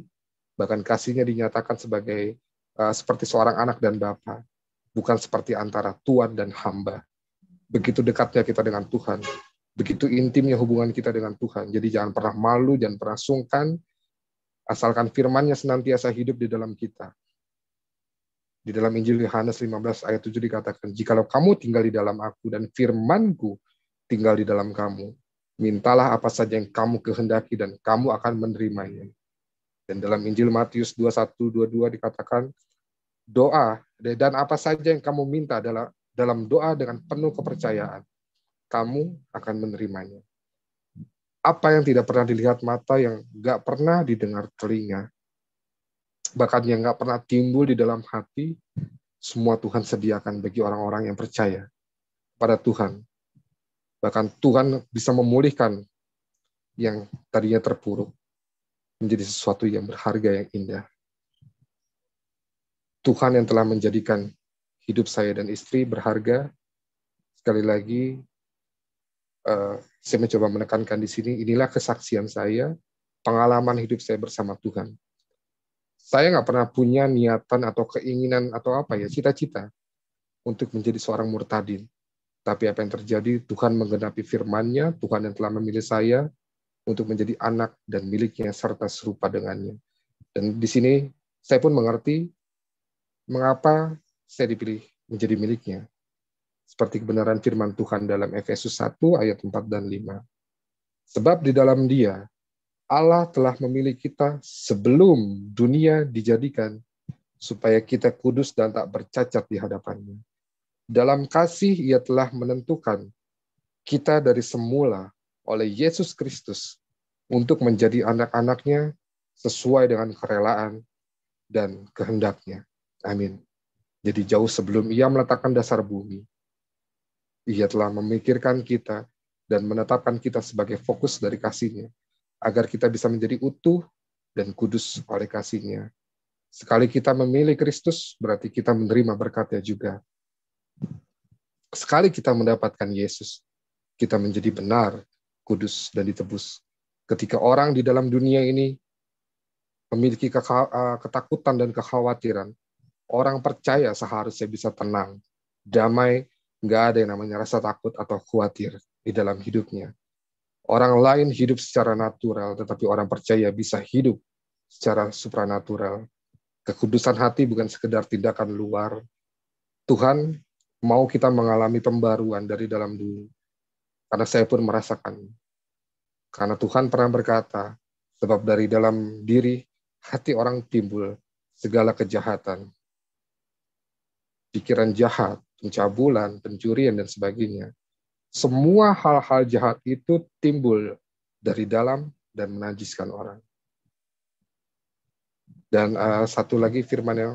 bahkan kasihnya dinyatakan sebagai seperti seorang anak dan bapa, bukan seperti antara tuan dan hamba. Begitu dekatnya kita dengan Tuhan, begitu intimnya hubungan kita dengan Tuhan. Jadi jangan pernah malu, jangan pernah sungkan, asalkan firman-Nya senantiasa hidup di dalam kita. Di dalam Injil Yohanes 15 ayat 7 dikatakan, jikalau kamu tinggal di dalam aku dan firman-Ku tinggal di dalam kamu, mintalah apa saja yang kamu kehendaki dan kamu akan menerimanya. Dan dalam Injil Matius 21-22 dikatakan, doa dan apa saja yang kamu minta dalam doa dengan penuh kepercayaan, kamu akan menerimanya. Apa yang tidak pernah dilihat mata, yang gak pernah didengar telinga, bahkan yang gak pernah timbul di dalam hati, semua Tuhan sediakan bagi orang-orang yang percaya pada Tuhan. Bahkan Tuhan bisa memulihkan yang tadinya terpuruk menjadi sesuatu yang berharga, yang indah. Tuhan yang telah menjadikan hidup saya dan istri berharga. Sekali lagi, saya mencoba menekankan di sini, inilah kesaksian saya, pengalaman hidup saya bersama Tuhan. Saya nggak pernah punya niatan atau keinginan atau cita-cita untuk menjadi seorang murtadin. Tapi apa yang terjadi, Tuhan menggenapi firman-Nya, Tuhan yang telah memilih saya untuk menjadi anak dan miliknya serta serupa dengannya. Dan di sini saya pun mengerti mengapa saya dipilih menjadi miliknya. Seperti kebenaran firman Tuhan dalam Efesus 1 ayat 4 dan 5. Sebab di dalam Dia, Allah telah memilih kita sebelum dunia dijadikan, supaya kita kudus dan tak bercacat di hadapan-Nya. Dalam kasih Ia telah menentukan kita dari semula oleh Yesus Kristus untuk menjadi anak-anak-Nya sesuai dengan kerelaan dan kehendak-Nya. Amin. Jadi jauh sebelum Ia meletakkan dasar bumi, Ia telah memikirkan kita dan menetapkan kita sebagai fokus dari kasih-Nya, agar kita bisa menjadi utuh dan kudus oleh kasih-Nya. Sekali kita memilih Kristus, berarti kita menerima berkat-Nya juga. Sekali kita mendapatkan Yesus, kita menjadi benar, kudus, dan ditebus. Ketika orang di dalam dunia ini memiliki ketakutan dan kekhawatiran, orang percaya seharusnya bisa tenang, damai, nggak ada yang namanya rasa takut atau khawatir di dalam hidupnya. Orang lain hidup secara natural, tetapi orang percaya bisa hidup secara supranatural. Kekudusan hati bukan sekedar tindakan luar. Tuhan mau kita mengalami pembaruan dari dalam diri. Karena saya pun merasakan. Karena Tuhan pernah berkata, sebab dari dalam diri hati orang timbul segala kejahatan. Pikiran jahat, pencabulan, pencurian, dan sebagainya. Semua hal-hal jahat itu timbul dari dalam dan menajiskan orang. Dan satu lagi firman yang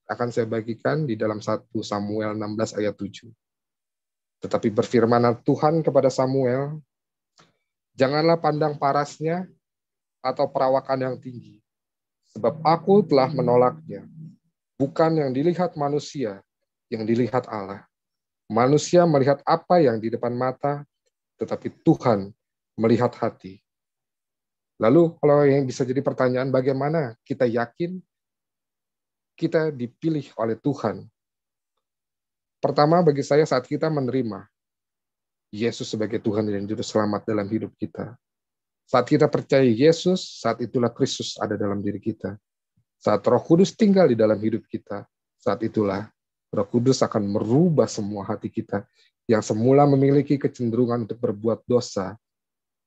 akan saya bagikan di dalam 1 Samuel 16 ayat 7. Tetapi berfirmanlah Tuhan kepada Samuel, janganlah pandang parasnya atau perawakan yang tinggi, sebab aku telah menolaknya. Bukan yang dilihat manusia, yang dilihat Allah. Manusia melihat apa yang di depan mata, tetapi Tuhan melihat hati. Lalu kalau yang bisa jadi pertanyaan, bagaimana kita yakin kita dipilih oleh Tuhan? Pertama, bagi saya saat kita menerima Yesus sebagai Tuhan dan Juru Selamat dalam hidup kita. Saat kita percaya Yesus, saat itulah Kristus ada dalam diri kita. Saat Roh Kudus tinggal di dalam hidup kita, saat itulah Roh Kudus akan merubah semua hati kita yang semula memiliki kecenderungan untuk berbuat dosa,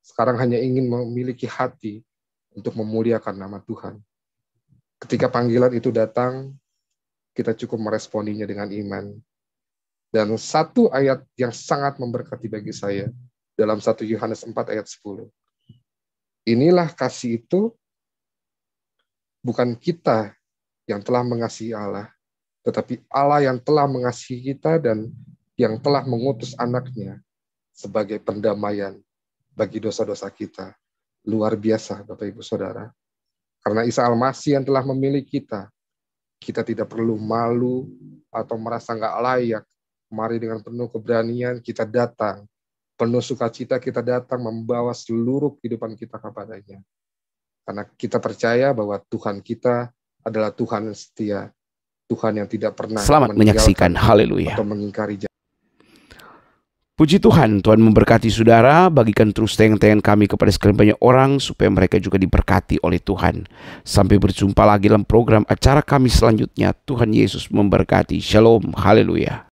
sekarang hanya ingin memiliki hati untuk memuliakan nama Tuhan. Ketika panggilan itu datang, kita cukup meresponinya dengan iman. Dan satu ayat yang sangat memberkati bagi saya, dalam 1 Yohanes 4 ayat 10. Inilah kasih itu, bukan kita yang telah mengasihi Allah, tetapi Allah yang telah mengasihi kita dan yang telah mengutus anaknya sebagai pendamaian bagi dosa-dosa kita. Luar biasa, Bapak Ibu Saudara. Karena Isa Al-Masih yang telah memilih kita, kita tidak perlu malu atau merasa nggak layak. Mari dengan penuh keberanian kita datang, penuh sukacita kita datang membawa seluruh kehidupan kita kepadanya. Karena kita percaya bahwa Tuhan kita adalah Tuhan yang setia, Tuhan yang tidak pernah Selamat menyaksikan, haleluya, atau mengingkari janji. Puji Tuhan, Tuhan memberkati saudara. Bagikan terus tayangan kami kepada sekalian banyak orang supaya mereka juga diberkati oleh Tuhan. Sampai berjumpa lagi dalam program acara kami selanjutnya. Tuhan Yesus memberkati. Shalom, haleluya.